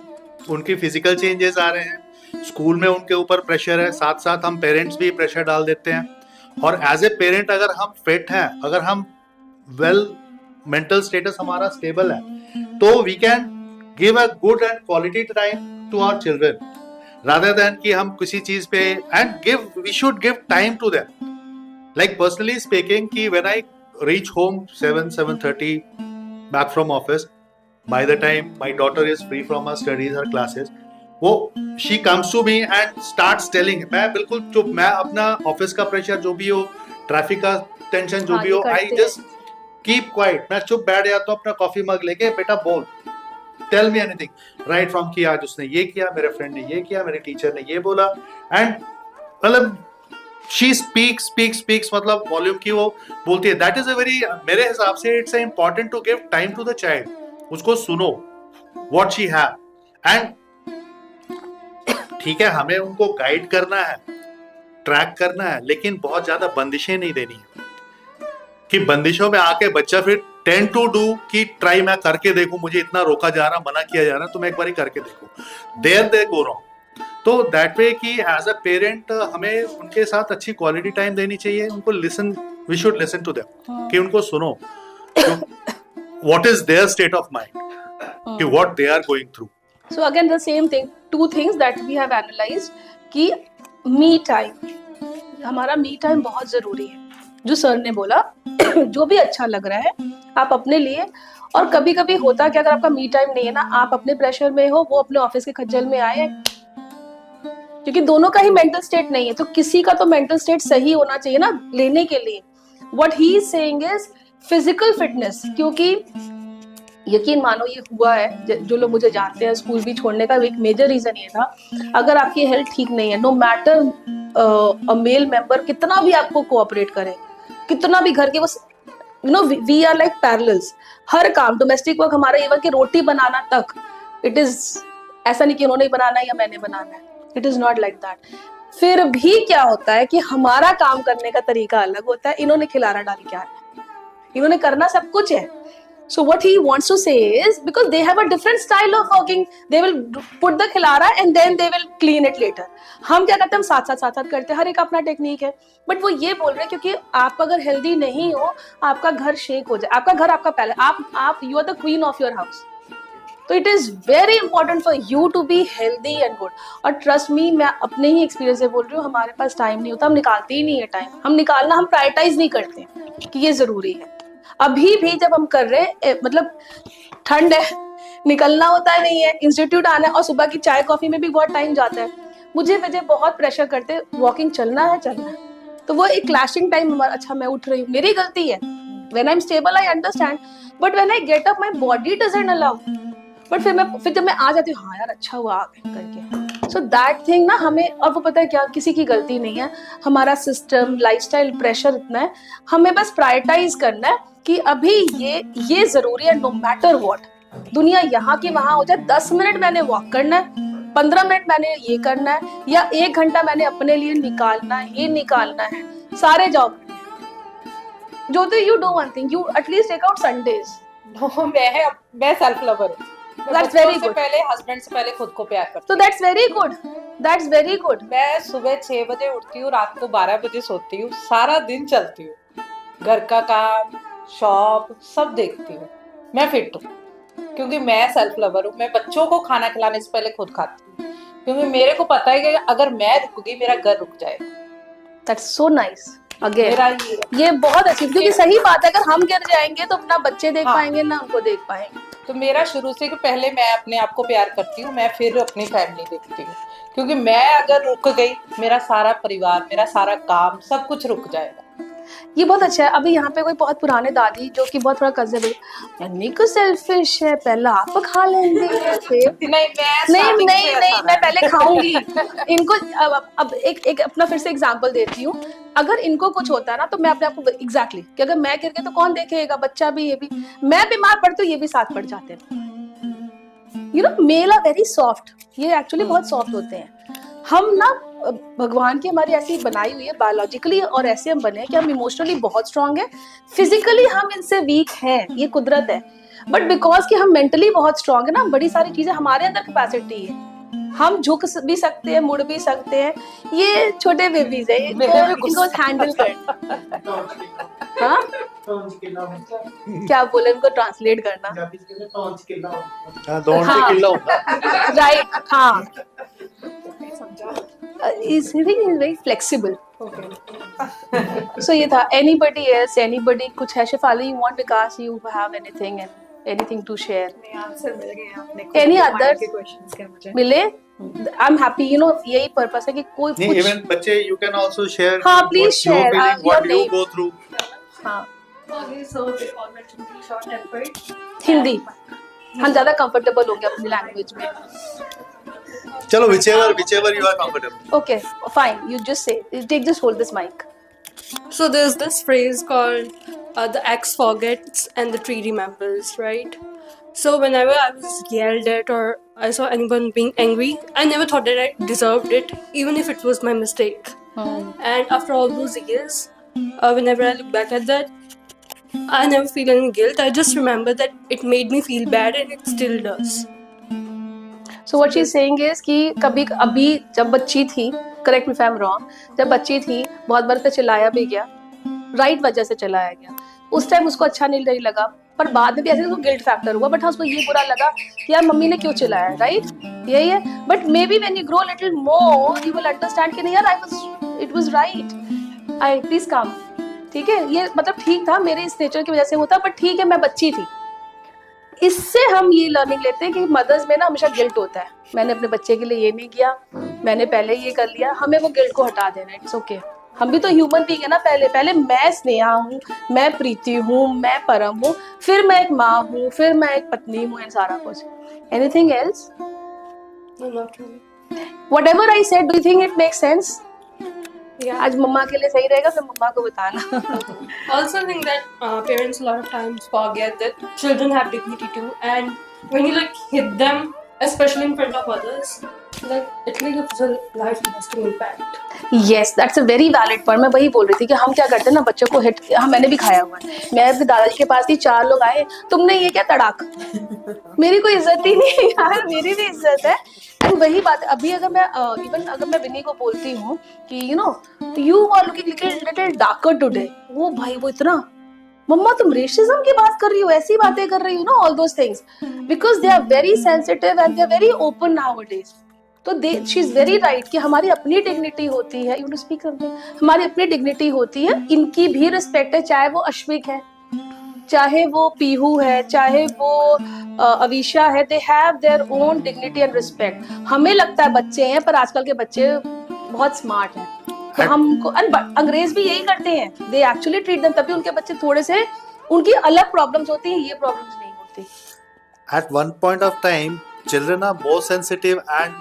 उनकी फिजिकल चेंजेस आ रहे हैं, स्कूल में उनके ऊपर प्रेशर है, साथ साथ हम पेरेंट्स भी प्रेशर डाल देते हैं. और एज ए पेरेंट अगर हम फिट हैं, अगर हम वेल मेंटल स्टेटस हमारा स्टेबल है, तो we can give a good and quality time to our children rather than कि हम किसी चीज पे and we should give time to them. Like personally speaking कि when I reach home 7:30 back from office, by the time my daughter is free from her studies, her classes, वो she comes to me and starts telling. मैं बिल्कुल चुप, मैं अपना office का pressure जो भी हो, ट्रैफिक का टेंशन जो भी हो, आई जस्ट कीप क्वाइट. मैं चुप बैठ जाता हूँ अपना कॉफी मग लेके, बेटा बोल, tell me anything, right from कि आज उसने ये किया, मेरे फ्रेंड ने ये किया, मेरे टीचर ने ये बोला. एंड मतलब शी स्पीक्स मतलब वॉल्यूम की वो बोलती है. दैट इज अ वेरी, मेरे हिसाब से it's important to give time to the child. उसको सुनो व्हाट शी हैव. एंड ठीक है, हमें उनको गाइड करना है, ट्रैक करना है, लेकिन बहुत ज्यादा बंदिशें नहीं देनी है. कि बंदिशों में आके बच्चा फिर टेंड टू डू कि ट्राई मैं करके देखूं, मुझे इतना रोका जा रहा, मना किया जा रहा, तो मैं एक बार करके देखूं, देयर दे गो रॉन्ग। तो दैट वे कि एज अ पेरेंट हमें उनके साथ अच्छी क्वालिटी टाइम देनी चाहिए, उनको listen, we should listen to them, कि उनको सुनो what is their state of mind, कि what they are going through. So again the same thing, two things that we have analyzed कि me time, हमारा me time बहुत जरूरी है, जो सर ने बोला जो भी अच्छा लग रहा है आप अपने लिए। और कभी कभी होता है कि अगर आपका मी टाइम नहीं है ना, आप अपने प्रेशर में हो, वो अपने ऑफिस के खज्जल में आए, क्योंकि दोनों का ही मेंटल स्टेट नहीं है, तो किसी का तो मेंटल स्टेट सही होना चाहिए ना लेने के लिए। What he is saying is physical fitness, क्योंकि यकीन मानो ये हुआ है, जो लोग मुझे जानते हैं, स्कूल भी छोड़ने का एक मेजर रीजन ये था, अगर आपकी हेल्थ ठीक नहीं है, no matter a male member कितना भी आपको कोऑपरेट करे, कितना भी घर के, बस you know we are like parallels, हर काम डोमेस्टिक वर्क हमारा, इवन कि रोटी बनाना तक, इट इज ऐसा नहीं कि उन्होंने बनाना है या मैंने बनाना है, it is not like that. फिर भी क्या होता है कि हमारा काम करने का तरीका अलग होता है, इन्होंने खिलाना डाल के आना, इन्होंने करना सब कुछ है। So what he wants to say is, because they have a different style of working, they will put the खिलारा and then they will clean it later. हम क्या करते हैं, हम साथ साथ करते हैं, हर एक अपना टेक्निक है। बट वो ये बोल रहे हैं क्योंकि आप अगर हेल्दी नहीं हो, आपका घर शेक हो जाए, आपका घर आपका पहले, आप you are the queen of your house, तो it is very important for you to be healthy and good. और ट्रस्ट मी, मैं अपने ही एक्सपीरियंस से बोल रही हूँ, हमारे पास टाइम नहीं होता, हम निकालते ही नहीं है टाइम, हम प्रायोरिटाइज नहीं करते कि ये जरूरी है। अभी भी जब हम कर रहे हैं, मतलब ठंड है, निकलना होता है, नहीं है, इंस्टीट्यूट आना है, और सुबह की चाय कॉफी में भी बहुत टाइम जाता है, मुझे बहुत प्रेशर करते, वॉकिंग चलना है, तो वो एक क्लैशिंग टाइम हमारा। अच्छा मैं उठ रही हूँ, मेरी गलती है, when I am stable I understand, but when I get up my body doesn't allow, but फिर जब मैं आ जाती हूँ, हाँ यार अच्छा हुआ आ गए करके, सो दैट थिंग ना हमें, और वो पता है क्या, किसी की गलती नहीं है, हमारा सिस्टम, लाइफस्टाइल, प्रेशर इतना है, हमें बस प्रायोरिटाइज करना है कि अभी ये जरूरी है, नो मैटर व्हाट, दुनिया यहाँ की वहां हो जाए, 10 मिनट मैंने वॉक करना है, 15 मिनट मैंने ये करना है, या 1 घंटा मैंने अपने लिए निकालना है, ये निकालना है, सारे जॉब जो तो you do one thing, you at least take out Sundays. मैं सेल्फ लवर हूँ, That's very good. पहले हस्बैंड से पहले खुद को प्यार करती हूँ। So that's very good. That's very good. मैं सुबह 6 बजे उठती हूँ, रात को 12 बजे सोती हूँ, सारा दिन चलती हूँ, घर का काम, शॉप सब देखती हूँ, मैं फिट हूँ, क्योंकि मैं सेल्फ लवर हूँ। मैं बच्चों को खाना खिलाने से पहले खुद खाती हूँ, क्योंकि मेरे को पता है कि अगर मैं रुक गई मेरा घर रुक जाएगा। That's so nice. Again, ये बहुत अच्छी, क्योंकि सही बात है, अगर हम गिर जाएंगे तो अपना बच्चे देख पाएंगे ना उनको देख पाएंगे। तो मेरा शुरू से कि पहले मैं अपने आप को प्यार करती हूँ, मैं फिर अपनी फैमिली देखती हूँ, क्योंकि मैं अगर रुक गई मेरा सारा परिवार, मेरा सारा काम, सब कुछ रुक जाएगा। ये बहुत अच्छा है। अभी यहाँ पे कोई बहुत पुराने दादी जो कि बहुत थोड़ा कंजर्वेटिव, को सेल्फिश है, पहले आप खा लेंगे, नहीं मैं पहले खाऊंगी इनको। अब एक अपना फिर से एग्जांपल देती हूँ, अगर इनको कुछ होता है ना, तो मैं अपने आप को एग्जैक्टली कि अगर मैं गिर गई तो कौन देखेगा, बच्चा भी, ये भी, मैं बीमार पड़ती हूँ ये भी साथ पड़ जाते हैं। You know male are very soft, ये एक्चुअली बहुत सॉफ्ट होते हैं। हम ना भगवान की हमारी ऐसी बनाई हुई है बायोलॉजिकली, और ऐसे हम बने कि हम इमोशनली बहुत स्ट्रांग है, फिजिकली हम इनसे वीक हैं, ये कुदरत है, बट बिकॉज कि हम मेंटली बहुत स्ट्रांग है ना, बड़ी सारी चीजें हमारे अंदर कैपेसिटी है, हम झुक भी सकते हैं, मुड़ भी सकते हैं। ये छोटे बेबीज है, इनको हैंडल करना। हाँ क्या बोले, इनको ट्रांसलेट करना, राइट, हाँ, is very flexible. Okay. So ये था। Anybody else? Anybody कुछ है? Shefali, you want Vikas? You have anything to share? नहीं, आंसर मिल गए आपने। Any other questions के मुझे मिले? I'm happy. You know यही पर्पस है कि कोई नहीं, even बच्चे you can also share. हाँ, please share. What you go through. हाँ। Okay, so they all went to be short tempered. Hindi हम ज्यादा कंफर्टेबल हो गए अपनी लैंग्वेज में। चलो whichever you are comfortable. Okay, fine. You just say. Just hold this mic. So there's this phrase called the axe forgets and the tree remembers, right? So whenever I was yelled at or I saw anyone being angry, I never thought that I deserved it, even if it was my mistake. And after all those years, whenever I look back at that, I never feel any guilt. I just remember that it made me feel bad and it still does. So what she's saying is कि कभी अभी जब बच्ची थी, correct me if I'm wrong, जब बच्ची थी बहुत बार पे चिल्लाया भी गया, राइट वजह से चिल्लाया गया, उस टाइम उसको अच्छा नहीं लगा, पर बाद में भी ऐसे उसको गिल्ट फैक्टर हुआ, बट हाँ उसको ये बुरा लगा कि यार मम्मी ने क्यों चिल्लाया, राइट, यही है. But may be when you grow little more you will understand कि नहीं यार it was right, I please come, ठीक है, ये मतलब ठीक था, मेरे इस नेचर की वजह से होता, बट ठीक है मैं बच्ची थी. इससे हम ये लर्निंग लेते हैं कि मदर्स में ना हमेशा गिल्ट होता है, मैंने अपने बच्चे के लिए ये नहीं किया, मैंने पहले ये कर लिया, हमें वो गिल्ट को हटा देना. इट्स ओके, हम भी तो ह्यूमन बीइंग है ना. पहले मैं स्नेहा हूँ, मैं प्रीति हूँ, मैं परम हूँ, फिर मैं एक माँ हूँ, फिर मैं एक पत्नी हूँ, सारा कुछ. Anything else? No, not really. Whatever I said, do you think it makes sense? Yeah. आज मम्मा के लिए सही रहेगा, फिर मम्मा को बताना. Also think that parents a lot of times forget that children have dignity too, and when you like hit them, especially in front of others, like it leaves a life-lasting impact. Yes, that's a very valid point. मैं वही बोल रही थी कि हम क्या करते हैं ना, बच्चों को हिट, हाँ मैंने भी खाया हुआ है. मैं अपने दादाजी के पास थी, 4 लोग आए, तुमने ये क्या तड़ाक, मेरी कोई इज्जत ही नहीं यार, मेरी भी इज्जत है. एंड वही बात अभी अगर मैं इवन अगर मैं विनी को बोलती हूँ कि you are looking little darker today, वो भाई वो इतना, मम्मा तुम रेसिज्म की बात कर रही हो, ऐसी बातें कर रही हो ना, all those things, because they are very sensitive and they are very open nowadays. तो शी इज वेरी राइट कि हमारी अपनी डिग्निटी होती है, यू टू स्पीक समथिंग, हमारी अपनी डिग्निटी होती है, इनकी भी रिस्पेक्ट है, चाहे वो अश्विक है, चाहे वो पीहू है, चाहे वो अविशा है, they have their own dignity and respect. हमें लगता है बच्चे हैं, पर आजकल के बच्चे बहुत स्मार्ट हैं, तो हमको अंग्रेज भी यही करते हैं, दे एक्चुअली ट्रीट देम, तभी उनके बच्चे थोड़े से, उनकी अलग प्रॉब्लम्स होती हैं, ये प्रॉब्लम्स नहीं होती. At one point of time, children are more sensitive and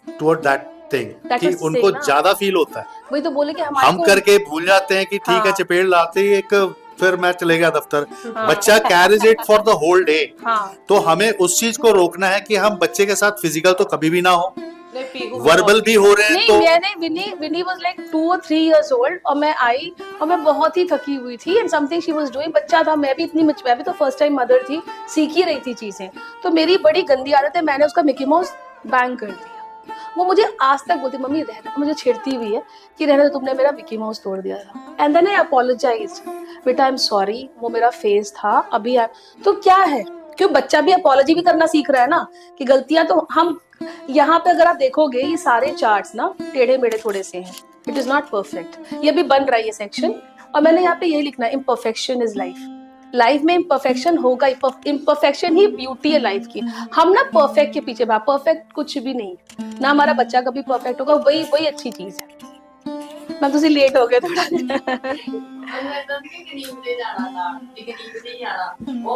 toward that thing कि उनको ज्यादा फील होता है. वही तो बोले कि हम करके भूल जाते हैं कि ठीक है चपेट लाते ही एक फिर मैं चले गया दफ्तर. बच्चा carries it for the whole day. तो हमें उस चीज को रोकना है कि हम बच्चे के साथ फिजिकल तो कभी भी ना हो, वर्बल भी हो रहे हैं. तो विनी was like 2 or 3 years old और मैं आई और मैं बहुत ही थकी हुई थी, and something she was doing, बच्चा था, मैं भी तो फर्स्ट टाइम मदर थी, सीख ही रही थी चीजें. तो मेरी बड़ी गंदी आदत है, मैंने उसका मिकी माउस बैंग कर दिया. वो मुझे आज तक बोलती, मम्मी रहना, मुझे छेड़ती हुई है कि रहना, तुमने मेरा मिकी माउस तोड़ दिया था. एंड देन आई अपोलोजाइज्ड, बेटा आई एम सॉरी, वो मेरा फेस था, अभी तो क्या है, क्यों बच्चा भी अपोलॉजी भी करना सीख रहा है ना, कि गलतियां तो हम, यहाँ पे अगर आप देखोगे ये सारे चार्ट्स ना टेढ़े मेढ़े थोड़े से हैं, इट इज नॉट परफेक्ट. ये भी बन रहा है ये सेक्शन, और मैंने यहाँ पे यही लिखना है, इम्परफेक्शन इज लाइफ. लाइफ में इम्परफेक्शन होगा, इम्परफेक्शन ही ब्यूटी है लाइफ की. हम ना परफेक्ट के पीछे भाग, परफेक्ट कुछ भी नहीं ना, हमारा बच्चा कभी परफेक्ट होगा, वही अच्छी चीज है. मैं तुझे लेट हो गया थोड़ा.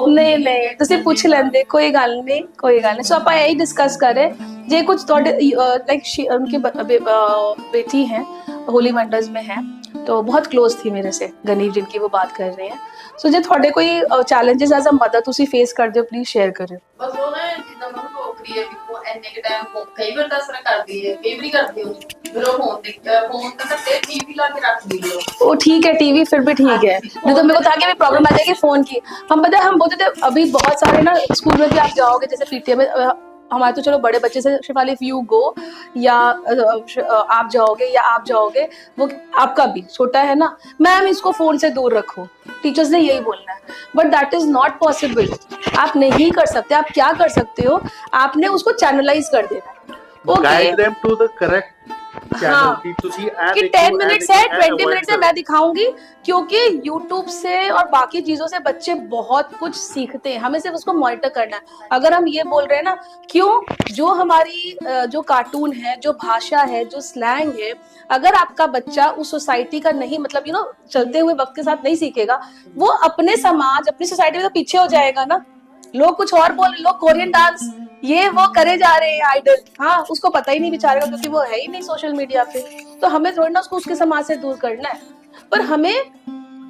नहीं तुझे पूछ लेंदे, कोई गल नहीं. सो आप यही डिस्कस करें जे कुछ लाइक उनकी बेटी है होली वंडर्स में है, तो बहुत क्लोज थी मेरे से, गनीव जिनकी वो बात कर रहे हैं. सो जे थोड़े कोई चैलेंजेस एज अ मदर तुसी फेस करदे हो, प्लीज शेयर करें. बस वो ना जिद्दां मैं टोकरी है वो एने के टाइम कई बार दस रहा करदी है, कई बार करदी हो फिर फोन तक ते टीवी ला के रख दी हो. ओ ठीक है, टीवी फिर भी ठीक है, नहीं तो मेरे को था कि प्रॉब्लम आ जाएगी फोन की. हम बोलते थे अभी बहुत सारे ना स्कूल में भी आप जाओगे, जैसे पीटीए में हमारे तो चलो बड़े बच्चे से शिफाली, इफ यू गो या आप जाओगे, वो आपका भी छोटा है ना, मैम इसको फोन से दूर रखो, टीचर्स ने यही बोलना है, but that is not possible. आप नहीं कर सकते. आप क्या कर सकते हो, आपने उसको चैनलाइज कर देना है, guide them to the correct channel कि 10 मिनट्स है, 20 मिनट्स है, मैं दिखाऊंगी, क्योंकि YouTube से और बाकी चीजों से बच्चे बहुत कुछ सीखते हैं, हमें सिर्फ उसको मॉनिटर करना है. अगर हम ये बोल रहे हैं ना, क्यों जो हमारी जो कार्टून है, जो भाषा है, जो स्लैंग है, अगर आपका बच्चा उस सोसाइटी का नहीं, मतलब चलते हुए वक्त के साथ नहीं सीखेगा, वो अपने समाज, अपनी सोसाइटी में तो पीछे हो जाएगा ना. लोग कुछ और बोल, लोग कोरियन डांस ये वो करे जा रहे हैं, आइडल, हाँ उसको पता ही नहीं बेचारे को, क्योंकि वो है ही नहीं सोशल मीडिया पे. तो हमें थोड़ा ना उसको उसके समाज से दूर करना है, पर हमें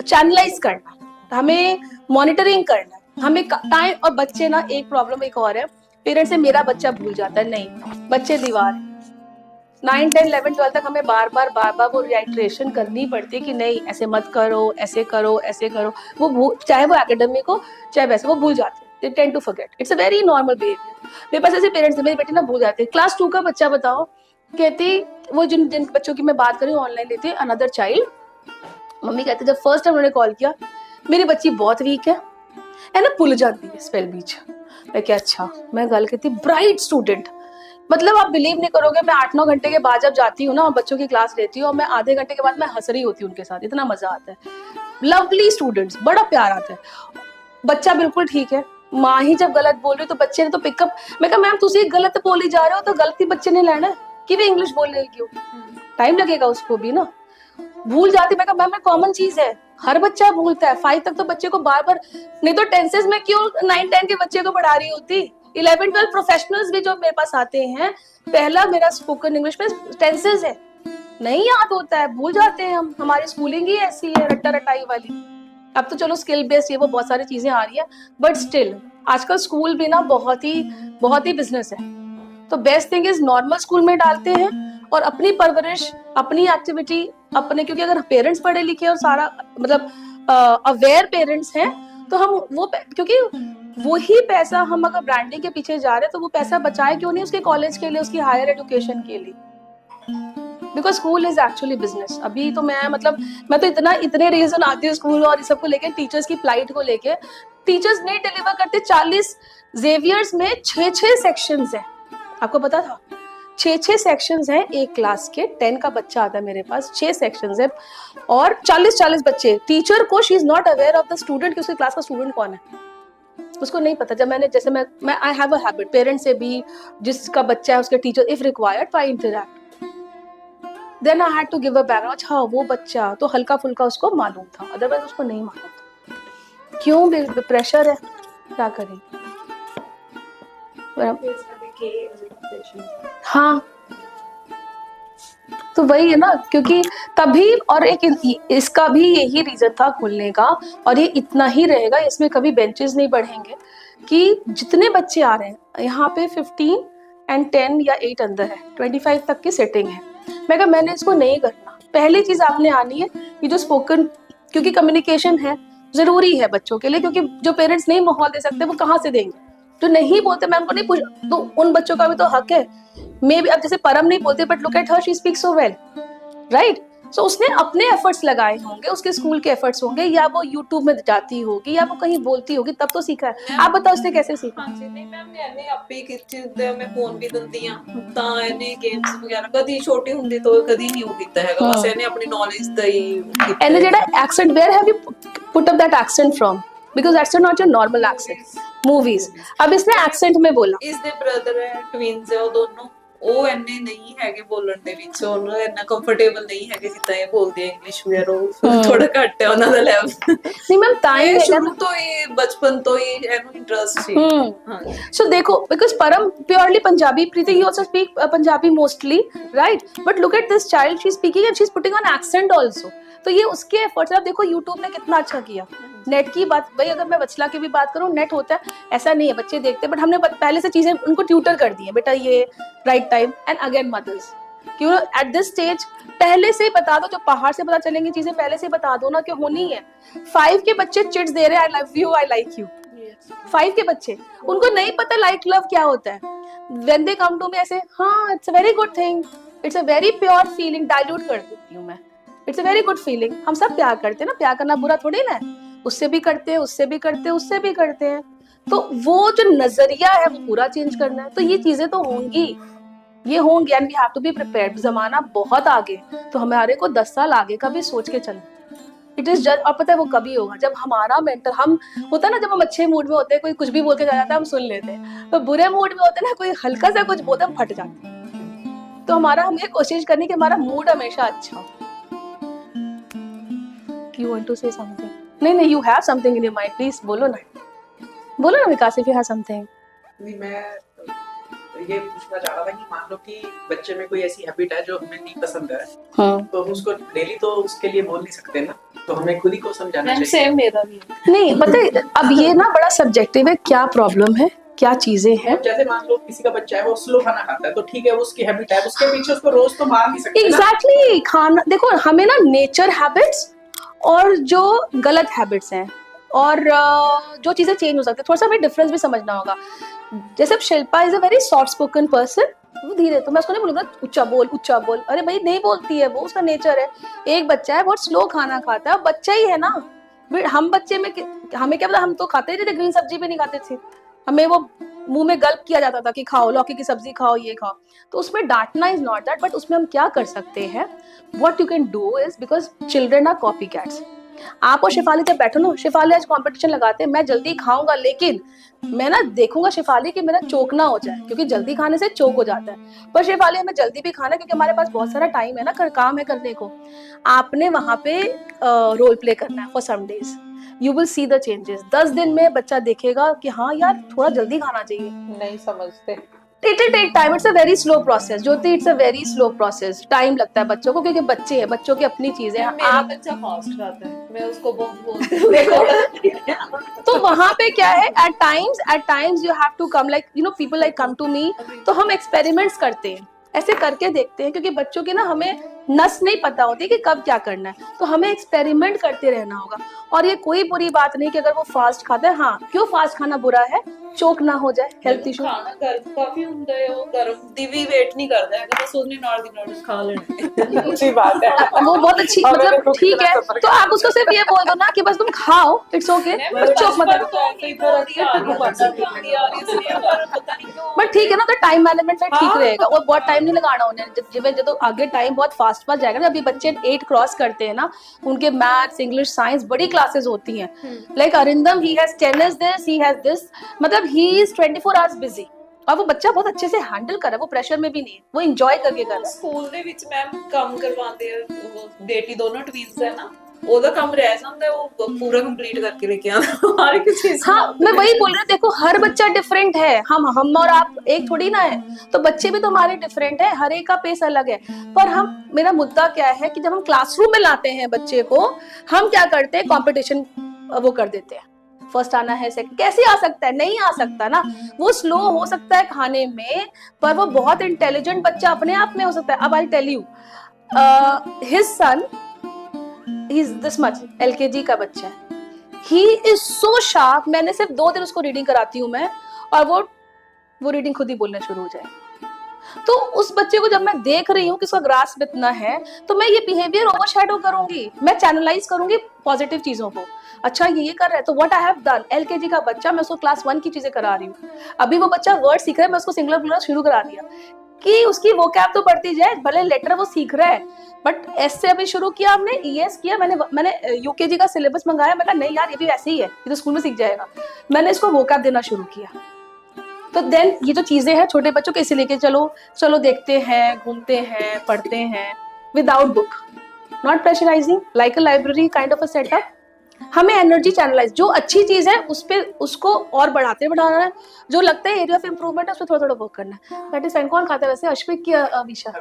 चैनलाइज करना है, हमें मॉनिटरिंग करना है, हमें टाइम. और बच्चे ना, एक प्रॉब्लम एक और है, पेरेंट्स से मेरा बच्चा भूल जाता है, नहीं, बच्चे दीवार है. 9, 10, 11, 12 तक हमें बार बार वो रिआइट्रेशन करनी पड़ती है कि नहीं ऐसे मत करो, ऐसे करो, ऐसे करो। चाहे वो एकेडमिक हो चाहे वैसे, वो भूल जाते हैं। They tend to forget. It's a very normal behavior. मेरे पास ऐसे पेरेंट्स हैं, मेरी बेटी ना भूल जाती है। क्लास 2 का बच्चा बताओ, कहती वो जिन जिन बच्चों की मैं बात कर रही हूँ ऑनलाइन लेती है, अनदर चाइल्ड, मम्मी कहते जब फर्स्ट टाइम उन्होंने कॉल किया, मेरी बच्ची बहुत वीक है ना, भूल जाती है स्पेल बीच। मैं क्या अच्छा, मैं गल कहती ब्राइट स्टूडेंट, मतलब आप बिलीव नहीं करोगे, मैं 8-9 घंटे के बाद जब जाती हूँ ना बच्चों की क्लास लेती हूँ, और मैं आधे घंटे के बाद मैं हंस रही होती हूँ उनके साथ, इतना मजा आता है। लवली स्टूडेंट्स, बड़ा प्यार आता है। बच्चा बिल्कुल ठीक है, माँ ही जब गलत बोल रही तो बच्चे ने तो पिकअप, मैं कहा मैम तुसी गलत बोली जा रहे हो, तो गलती बच्चे ने लेना है कि वे इंग्लिश बोल रहे क्यों, टाइम लगेगा उसको भी ना। भूल जाती, मैं कहा मैम कॉमन चीज है, हर बच्चा भूलता है। 5 तक तो बच्चे को बार बार, नहीं तो टेंसेस में क्यों 9-10 के बच्चे को पढ़ा रही होती। 11-12 प्रोफेशनल्स भी जो मेरे पास आते हैं, पहला मेरा स्पोकन इंग्लिश में टेंसेस है, नहीं याद होता है, भूल जाते हैं हम। हमारी स्कूलिंग ही ऐसी है, रट्टा रटाई वाली। अब तो चलो स्किल बेस्ड ये वो बहुत सारी चीजें आ रही है, बट स्टिल आजकल स्कूल भी ना बहुत ही बिजनेस है। तो best thing is normal school में डालते हैं, और अपनी परवरिश, अपनी एक्टिविटी, अपने, क्योंकि अगर पेरेंट्स पढ़े लिखे और सारा मतलब अवेयर पेरेंट्स हैं, तो हम वो, क्योंकि वही पैसा हम अगर ब्रांडिंग के पीछे जा रहे हैं, तो वो पैसा बचाए क्यों नहीं उसके कॉलेज के लिए, उसकी हायर एजुकेशन के लिए, because school is actually business. अभी तो मैं तो इतने रीजन आती हूँ स्कूल और इस सब को लेके, टीचर्स की फ्लाइट को लेके, टीचर्स नहीं डिलीवर करते। 40 जेवियर्स में 6 सेक्शंस है, आपको पता था? 6 सेक्शंस हैं एक क्लास के, 10 का बच्चा आता है मेरे पास, 6 सेक्शंस है और 40 बच्चे। टीचर को she is not aware of the student कि उसकी क्लास का स्टूडेंट कौन है, उसको नहीं पता। जब मैं I have a habit, parents से भी जिसका बच्चा है उसके teacher if required I interact, then I had to give a background. अच्छा वो बच्चा तो हल्का फुल्का उसको मालूम था, अदरवाइज उसको नहीं मालूम था। क्यों? प्रेशर है, क्या करें। हाँ तो वही है ना, क्योंकि तभी, और एक इसका भी यही रीजन था खुलने का, और ये इतना ही रहेगा, इसमें कभी बेंचेस नहीं बढ़ेंगे, कि जितने बच्चे आ रहे हैं यहाँ पे 15 and 10 या 8 अंदर है, 25 तक की सेटिंग है। मैं कहा मैंने इसको नहीं करना। पहली चीज आपने आनी है ये जो स्पोकन, क्योंकि कम्युनिकेशन है जरूरी है बच्चों के लिए, क्योंकि जो पेरेंट्स नहीं माहौल दे सकते वो कहाँ से देंगे, जो नहीं बोलते मैं उनको नहीं पूछ, तो उन बच्चों का भी तो हक है। मे भी अब जैसे परम नहीं बोलते, but look at her, she speaks so well, right. So उसने अपने एफर्ट्स लगाए होंगे, उसके स्कूल के एफर्ट्स होंगे, या वो यूट्यूब में जाती होगी, या वो कहीं बोलती होगी, तब तो सीखा है। आप बताओ उसने कैसे सीखा? हाँ जी, नहीं मैम मैंने आपे कितने मैं फोन भी दिंदी हां, ਤਾਂ ਇਹਨੇ ਗੇਮਸ ਵਗੈਰਾ ਕਦੀ ਛੋਟੀ ਹੁੰਦੀ ਤੋਂ ਕਦੀ ਨਹੀਂ ਕੀਤਾ ਹੈਗਾ, ਬਸ ਇਹਨੇ ਆਪਣੀ ਨੌਲੇਜ ਦਾ ਹੀ ਕੀਤਾ। ਇਹਨੇ ਜਿਹੜਾ accent, where have you put up that accent from? Because that's not your normal accent. Movies. अब इसने accent में बोला। इसके ब्रदर है, ट्विन्स है, वो दोनों, ਉਹ ਇੰਨੇ ਨਹੀਂ ਹੈਗੇ ਬੋਲਣ ਦੇ ਵਿੱਚ, ਉਹਨੂੰ ਇੰਨਾ ਕੰਫਰਟੇਬਲ ਨਹੀਂ ਹੈਗੇ ਜਿੱਦਾਂ ਇਹ ਬੋਲਦੇ ਆ ਇੰਗਲਿਸ਼ ਵਗੈਰਾ, ਉਹ ਥੋੜਾ ਘੱਟ ਹੈ ਉਹਨਾਂ ਦਾ ਲੈਵਲ। ਨਹੀਂ ਮੈਮ ਤਾਂ ਹੀ ਸ਼ੁਰੂ ਤੋਂ ਹੀ ਬਚਪਨ ਤੋਂ ਹੀ ਇਹਨੂੰ ਇੰਟਰਸਟ ਸੀ। ਹਾਂ सो देखो, because परम purely Punjabi, Preeti you also speak Punjabi mostly, right? But look at this child, she's speaking and she's putting on accent also. तो ये उसके एफर्ट्स। अब देखो यूट्यूब ने कितना अच्छा किया। नेट की बात, भाई अगर मैं बचला की भी बात करूँ, नेट होता है, ऐसा नहीं है बच्चे देखते, बट हमने पहले से चीजें उनको ट्यूटर कर दी है, बेटा ये right time, and again mothers, क्यों एट दिस स्टेज पहले से ही बता दो, जो पहाड़ से पता चलेंगी चीजें पहले से बता दो ना कि होनी है। 5 के बच्चे चिट्स दे रहे हैं, I love you, I like you. 5 के बच्चे, उनको नहीं पता लाइक लव क्या होता है। When they come to me ऐसे, हाँ it's a very good thing, it's a very pure feeling, dilute कर देती हूँ मैं, it's a very good feeling. हम सब प्यार करते हैं ना, प्यार करना बुरा थोड़ी ना है, उससे भी करते हैं, उससे भी करते हैं, उससे भी करते हैं। तो वो जो नजरिया है वो पूरा चेंज करना है। तो ये चीजें तो होंगी, ये होंगी, and we have to be prepared. जमाना बहुत आगे, तो हमारे को 10 साल आगे का भी सोच के चलना। इट इज जस्ट, और पता है वो कभी होगा जब हमारा मेंटल, हम होता है ना, जब हम अच्छे मूड में होते हैं, कोई कुछ भी बोल के जा जाता है, हम सुन लेते हैं, तो बुरे मूड में होते हैं ना, कोई हल्का सा कुछ बोलते हम फट जाते हैं। तो हमें कोशिश करनी कि हमारा मूड हमेशा अच्छा हो। You want to say something? नहीं, you have something in your mind, please बोलो ना विकास, if you have something. नहीं, मैं ये पूछना चाह रहा था कि मान लो कि बच्चे में कोई ऐसी हैबिट है जो हमें नहीं पसंद है, तो हम उसको डेली तो उसके लिए बोल नहीं सकते ना, तो हमें खुद ही को समझाना चाहिए। सेम मेरा भी नहीं, पता है अब ये ना बड़ा सब्जेक्टिव है, क्या प्रॉब्लम है क्या चीजें हैं। जैसे मान लो किसी का बच्चा है वो स्लो खाना खाता है तो ठीक है, वो उसकी हैबिट है, उसके पीछे उसको रोज तो मार नहीं सकते। एग्जैक्टली खाना देखो, हमें ना नेचर हैबिट्स और जो गलत हैबिट्स हैं और जो चीजें चेंज हो सकती है, थोड़ा सा हमें डिफरेंस भी समझना होगा। जैसे अब Shilpa is a very soft spoken person, वो धीरे, तो मैं उसको नहीं बोलूंगा उच्चा बोल, अरे भाई नहीं बोलती है, वो उसका नेचर है। एक बच्चा है बहुत स्लो खाना खाता है, बच्चा ही है ना। हम बच्चे में हमें क्या पता, हम तो खाते ही थे, ग्रीन सब्जी भी नहीं खाते थे, हमें वो मुंह में गल्प किया जाता था कि खाओ लौकी की सब्जी खाओ, ये खाओ। तो उसमें डांटना इज नॉट दैट, बट उसमें हम क्या कर सकते हैं, what you can do is, because children are copy cats. आप और शिफाली जब बैठो ना, शिफाली आज कंपटीशन लगाते हैं, मैं जल्दी खाऊंगा, लेकिन मैं ना देखूंगा शिफाली कि मेरा चोक ना हो जाए, क्योंकि जल्दी खाने से चोक हो जाता है। पर शिफाली हमें जल्दी भी खाना है क्योंकि हमारे पास बहुत सारा टाइम है ना, काम है करने को। आपने वहां पे रोल प्ले करना है for some days, you will see the changes. 10 दिन में बच्चा देखेगा कि हाँ यार थोड़ा जल्दी खाना चाहिए। नहीं समझते, It will take time. It's a very slow process. Jyoti, it's a very slow process. Time लगता है बच्चों को, क्योंकि बच्चे हैं, बच्चों की अपनी चीजें हैं। मेरा बच्चा फास्ट खाता है, मैं उसको बहुत बोलती हूँ। तो वहां पे क्या है, at times you have to come, like you know people like come to me, तो हम एक्सपेरिमेंट्स करते हैं, ऐसे करके देखते हैं, क्योंकि बच्चों की ना हमें नस नहीं पता होती कि कब क्या करना है, तो हमें एक्सपेरिमेंट करते रहना होगा। और ये कोई बुरी बात नहीं कि अगर वो फास्ट खाता है, हाँ क्यों फास्ट खाना बुरा है, चोक ना हो जाए, हेल्थ इशू। ਖਾਣਾ ਗਰਮ ਕਾਫੀ ਹੁੰਦਾ ਹੈ, ਉਹ ਗਰਮ ਦੀ ਵੀ ਵੇਟ ਨਹੀਂ ਕਰਦਾ ਹੈਗਾ, ਬਸ ਉਹਨੇ ਨਾਲ ਦੀ ਨਾਲ ਖਾ ਲੈਣਾ। अच्छी बात है। वो बहुत अच्छी, मतलब ठीक है, तो आप उसको सिर्फ ये बोल दो ना कि बस तुम खाओ, इट्स ओके, बस चोक मत करो। बट ठीक है ना, तो टाइम मैनेजमेंट में ठीक रहेगा, और बहुत टाइम नहीं लगाना उन्हें। जब आगे टाइम बहुत फास्ट जाएगा ना, अभी बच्चे 8 क्रॉस करते हैं ना, उनके मैथ्स, इंग्लिश, साइंस बड़ी क्लासेस होती हैं। Like Arindam, he has tennis this, he has this, मतलब ही इज 24 आवर्स बिजी, और वो बच्चा बहुत अच्छे से हैंडल कर रहा है, वो प्रेशर में भी नहीं है, वो इंजॉय करके कर रहा है। ਸਕੂਲ ਦੇ ਵਿੱਚ ਮੈਮ ਕੰਮ ਕਰਵਾਉਂਦੇ ਆ, ਉਹ ਬੇਟੀ ਦੋਨੋਂ ਟਵਿੰਸ ਹੈ ਨਾ, ਉਹਦਾ ਕੰਮ ਰਹਿ ਜਾਂਦਾ ਹੈ, ਉਹ पूरा कंप्लीट करके लेके आना हर एक चीज। हाँ, मैं वही बोल रही हूँ, देखो हर बच्चा डिफरेंट है, हम और आप एक थोड़ी ना है, तो बच्चे भी तो हमारे डिफरेंट है, हर एक का पेस अलग है। पर मेरा मुद्दा क्या है कि जब हम क्लासरूम में लाते हैं बच्चे को, हम क्या करते हैं, कंपटीशन वो कर देते हैं, फर्स्ट आना है, सेकंड, कैसे आ सकता है, नहीं आ सकता ना। वो स्लो हो सकता है खाने में, पर वो बहुत इंटेलिजेंट बच्चा अपने आप में हो सकता है। अब I tell you, his son, he is this much, LKG का बच्चा है, ही इज सो शार्प। मैंने सिर्फ 2 दिन उसको रीडिंग कराती हूँ मैं, और वो रीडिंग खुद ही बोलना शुरू हो जाए। तो उस बच्चे को जब मैं देख रही हूँ कि उसका ग्रास्प इतना है, तो मैं ये बिहेवियर ओवरशैडो करूंगी, मैं चैनलाइज करूंगी पॉजिटिव चीजों को। अच्छा ये कर रहा है, तो what I have done, LKG का बच्चा, मैं उसको क्लास 1 की चीजें करा रही हूँ। अभी वो बच्चा वर्ड सीख रहा है, मैं उसको सिंगुलर प्लूरल शुरू करा दिया कि उसकी वोकैब तो बढ़ती जाए, भले लेटर वो सीख रहा है, बट एस से अभी शुरू किया हमने, ES किया, मैंने UKG का सिलेबस मंगाया, मैं कहा नहीं यार ये भी वैसे ही है, ये तो स्कूल में सीख जाएगा। मैंने इसको वोकैब देना शुरू किया। तो देन ये जो चीजें हैं छोटे बच्चों के, इसे लेके चलो देखते हैं, घूमते हैं, पढ़ते हैं, without book, not pressurising, like a library kind of a setup. हमें एनर्जी चैनलाइज, जो अच्छी चीज है उस पे उसको और बढ़ाना है, जो लगता है एरिया ऑफ इम्प्रूवमेंट है उस पर थोड़ा वर्क करना है। That is fine. कौन खाता है वैसे, अश्विक की अविशा?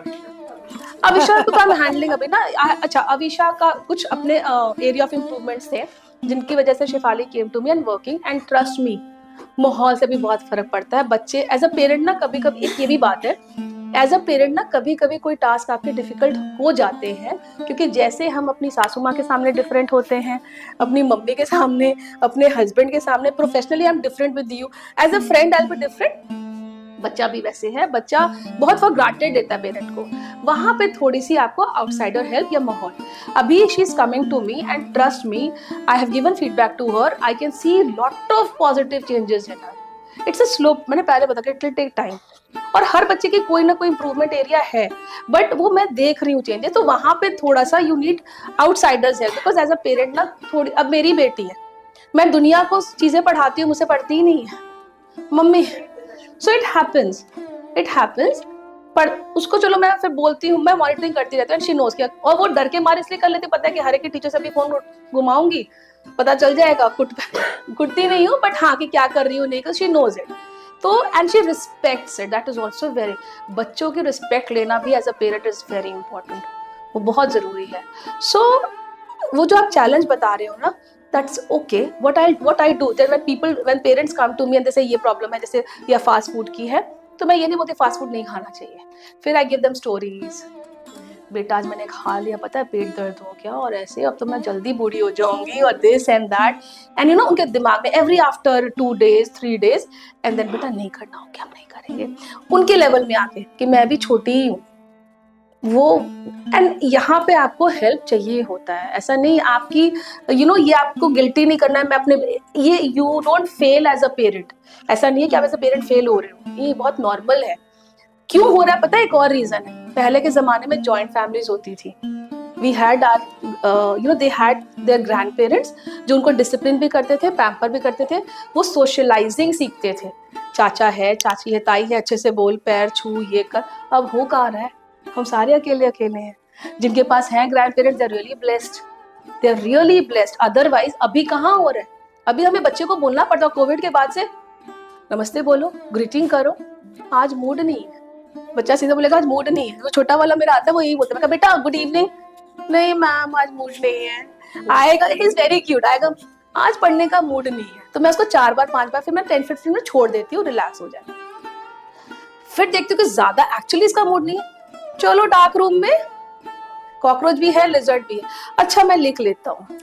अविशा को तो हैंडलिंग अभी ना, अच्छा अविशा का कुछ अपने एरिया ऑफ इम्प्रूवमेंट्स थे जिनकी वजह से Shefali came to me and working, and trust me माहौल से भी बहुत फर्क पड़ता है। बच्चे एज अ पेरेंट ना, कभी कभी एक ये भी बात है, एज अ पेरेंट ना कभी कभी कोई टास्क आपके डिफिकल्ट हो जाते हैं, क्योंकि जैसे हम अपनी सासू माँ के सामने डिफरेंट होते हैं, अपनी मम्मी के सामने, अपने हस्बैंड के सामने, professionally I am different with you, as a friend I will be different, बच्चा भी वैसे है। बच्चा बहुत फॉर ग्रांटेड देता है पेरेंट को, वहां पे थोड़ी सी आपको आउटसाइडर हेल्प या माहौल। अभी she is coming to me and trust me, I have given feedback to her, I can see lot of positive changes in her. It's a slow, मैंने पहले बताया इट विल टेक टाइम, और हर बच्चे की कोई ना कोई इंप्रूवमेंट एरिया है, बट वो मैं देख रही हूँ चेंजेस। तो वहां पे थोड़ा सा you need outsiders help, because as a parent ना थोड़ी, अब मेरी बेटी है, मैं दुनिया को चीजें पढ़ाती हूँ, मुझसे पढ़ती ही नहीं है मम्मी, सो इट हैपेंस। पर उसको चलो मैं फिर बोलती हूँ, मैं मॉनिटरिंग करती रहती हूँ, शी नोज किया, और वो डर के मारे इसलिए कर लेती, पता है कि हर एक के टीचर से भी फोन घुमाऊंगी, पता चल जाएगा, कुटती नहीं हूँ, बट हाँ कि क्या कर रही हूँ नहीं, शी नोज इट। तो and she respects it, that is also very, बच्चों की रिस्पेक्ट लेना भी as a parent is very important, वो बहुत जरूरी है। सो वो जो आप चैलेंज बता रहे हो ना, that's okay. What I do then when parents come to me and they say ये problem है, जैसे या फास्ट फूड की है, तो मैं ये नहीं बोलती फास्ट फूड नहीं खाना चाहिए. फिर I give them stories. बेटा आज मैंने खा लिया, पता है पेट दर्द हो गया और ऐसे, अब तो मैं जल्दी बूढ़ी हो जाऊंगी और this and that. And you know उनके दिमाग में every after 2 days 3 days and then बेटा नहीं करना हो क्या, हम नहीं करेंगे. उनके लेवल में आके कि मैं भी छोटी हूँ वो. एंड यहाँ पे आपको हेल्प चाहिए होता है, ऐसा नहीं आपकी ये आपको गिल्टी नहीं करना है. मैं अपने ये you don't fail as a parent, ऐसा नहीं है कि आप एज अ पेरेंट फेल हो रहे हो, ये बहुत नॉर्मल है. क्यों हो रहा है पता है, एक और रीजन है. पहले के जमाने में जॉइंट फैमिलीज होती थी. We had our they had their grandparents जो उनको डिसिप्लिन भी करते थे, पैम्पर भी करते थे. वो सोशलाइजिंग सीखते थे. चाचा है, चाची है, ताई है, अच्छे से बोल, पैर छू, ये कर. अब हो कहाँ रहा है, हम सारे अकेले हैं. जिनके पास हैं grandparents, they are really blessed. Otherwise अभी कहाँ हो रहा है. अभी हमें बच्चे को बोलना पड़ता है कोविड के बाद से, नमस्ते बोलो, ग्रीटिंग करो, आज मूड नहीं है. बच्चा सीधा बोलेगा आज मूड नहीं है. वो छोटा वाला मेरा आता है, वो यही बोलता है, मैं बेटा गुड इवनिंग, नहीं मैम आज मूड नहीं है. आएगा, इट इज वेरी क्यूट, आएगा आज पढ़ने का मूड नहीं है, तो मैं उसको 4 बार 5 बार फिर मैं 10-15 मिनट छोड़ देती हूँ, रिलैक्स हो जाए. फिर देखती हूँ कि ज्यादा एक्चुअली इसका मूड नहीं है, चलो डार्क रूम में कॉकरोच भी है, लिजर्ड भी है, अच्छा मैं लिख लेता हूँ,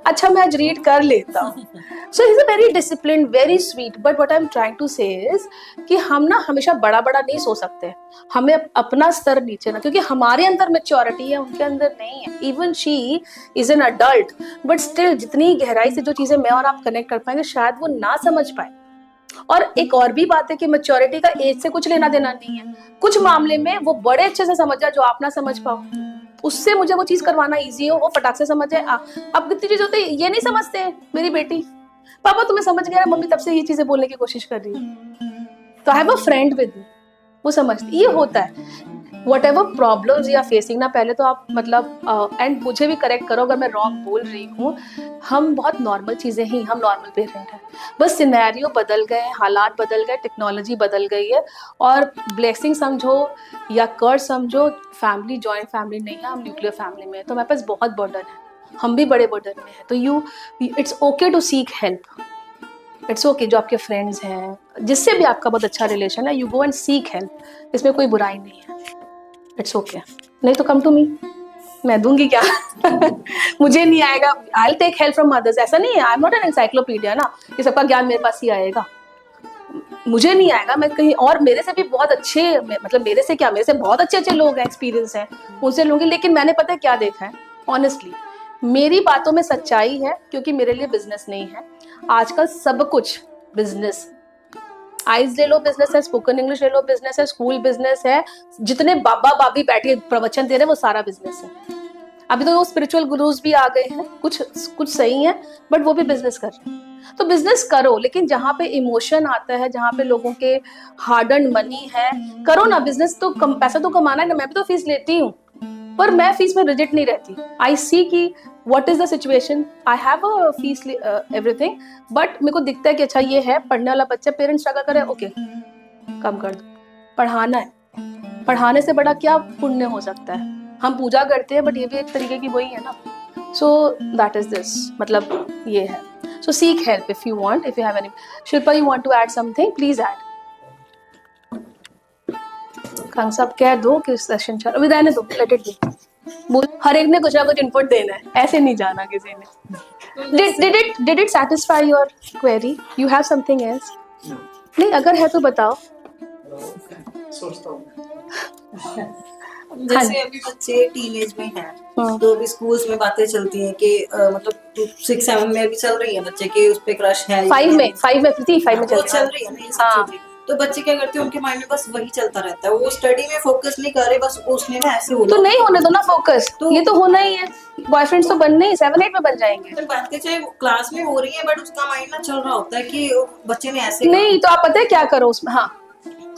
अच्छा मैं आज रीड कर लेता हूँ. So he is a very disciplined, very sweet. But what I am trying to say is कि हम ना हमेशा बड़ा बड़ा नहीं सोच सकते, हमें अपना स्तर नीचे ना, क्योंकि हमारे अंदर मेच्योरिटी है, उनके अंदर नहीं है. Even she is an adult but still जितनी गहराई से जो चीजें मैं और आप कनेक्ट कर पाएंगे शायद वो ना समझ पाए. और एक और भी बात है कि मैच्योरिटी का एज से कुछ लेना देना नहीं है. कुछ मामले में वो बड़े अच्छे से समझ जाए जो आप ना समझ पाओ, उससे मुझे वो चीज करवाना इजी हो, वो फटाक से समझ जाए. अब कितनी चीज होती है ये नहीं समझते. मेरी बेटी, पापा तुम्हें समझ गया, मम्मी तब से ये चीजें बोलने की कोशिश कर रही है, तो आई have a friend with me, वो समझती. ये होता है वट एवर प्रॉब्लम्स या फेसिंग ना, पहले तो आप मतलब एंड मुझे भी करेक्ट करो अगर मैं रॉन्ग बोल रही हूँ, हम बहुत नॉर्मल चीजें ही, हम नॉर्मल पेरेंट हैं. बस सिनेरियो बदल गए, हालात बदल गए, टेक्नोलॉजी बदल गई है. और ब्लेसिंग समझो या कर्ज समझो, फैमिली जॉइंट फैमिली नहीं है, हम न्यूक्लियर फैमिली में है, तो हमारे पास बहुत बर्डन है, हम भी बड़े बर्डन में है. तो it's okay to seek help. It's okay जो आपके फ्रेंड्स हैं, जिससे भी आपका बहुत अच्छा रिलेशन है, you go and seek help. इसमें कोई बुराई नहीं है, इट्स ओके. नहीं तो कम टू मी, मैं दूंगी क्या मुझे नहीं आएगा, I will take help from others. ऐसा नहीं है, I am not an encyclopedia ना कि सबका ज्ञान मेरे पास ही आएगा. मुझे नहीं आएगा, मैं कहीं और, मेरे से भी बहुत अच्छे, मतलब मेरे से क्या, मेरे से बहुत अच्छे अच्छे लोग हैं, एक्सपीरियंस है, उनसे लूंगी. लेकिन मैंने पता है क्या देखा है, ऑनेस्टली मेरी बातों में सच्चाई है, क्योंकि मेरे लिए बिजनेस नहीं है आजकल, सब कुछ बिजनेस. आइज ले लो बिजनेस है, स्पोकन इंग्लिश ले लो बिजनेस है, स्कूल बिजनेस है, जितने बाबा बाबी बैठे प्रवचन दे रहे हैं वो सारा बिजनेस है. अभी तो वो स्पिरिचुअल गुरुज भी आ गए हैं, कुछ सही है, बट वो भी बिजनेस कर रहे हैं. तो बिजनेस करो, लेकिन जहाँ पे इमोशन आता है, जहाँ पे लोगों के हार्ड अर्न मनी है, करो ना बिजनेस. तो पैसा तो कमाना है ना. मैं भी तो फीस लेती हूँ, पर मैं फीस में रिजिड नहीं रहती. आई सी की what is the situation, I have a fees everything, but मेरे को दिखता है कि अच्छा ये है पढ़ने वाला बच्चा, पेरेंट्स स्ट्रगल करे, ओके कम कर दो. पढ़ाना है, पढ़ाने से बड़ा क्या पुण्य हो सकता है. हम पूजा करते हैं बट ये भी एक तरीके की वही है ना. सो दैट इज दिस, मतलब ये है. So seek help if you want, if you have any. Shilpa, you want to add something, please add. कंस आप कह दो कि सेशन चलो, विदाई दो, लेट इट बी. हर एक ने कुछ ना कुछ इनपुट देना है, ऐसे नहीं जाना किसी ने. Did it satisfy your query? You have something else? नहीं, अगर है तो बताओ. सोचता हूँ जैसे अभी बच्चे टीनेज में हैं, तो अभी स्कूल्स में बातें चलती हैं कि मतलब 6-7 में भी चल रही है बच्चे के उस पे क्रश है, 5 में चल रही है ना. तो बच्चे क्या करते हैं, उनके माइंड में बस वही चलता रहता है, वो स्टडी में फोकस नहीं कर रहे, बस उसने ना ऐसे हो. तो नहीं होने दो ना फोकस, तो ये तो होना ही है. बॉयफ्रेंड्स तो बनने ही 7-8 में बन जाएंगे. तो बातें चाहे क्लास में हो रही है, बट उसका माइंड ना चल रहा होता है कि बच्चे ने ऐसे नहीं. तो आप पता है क्या करो उसमें, हाँ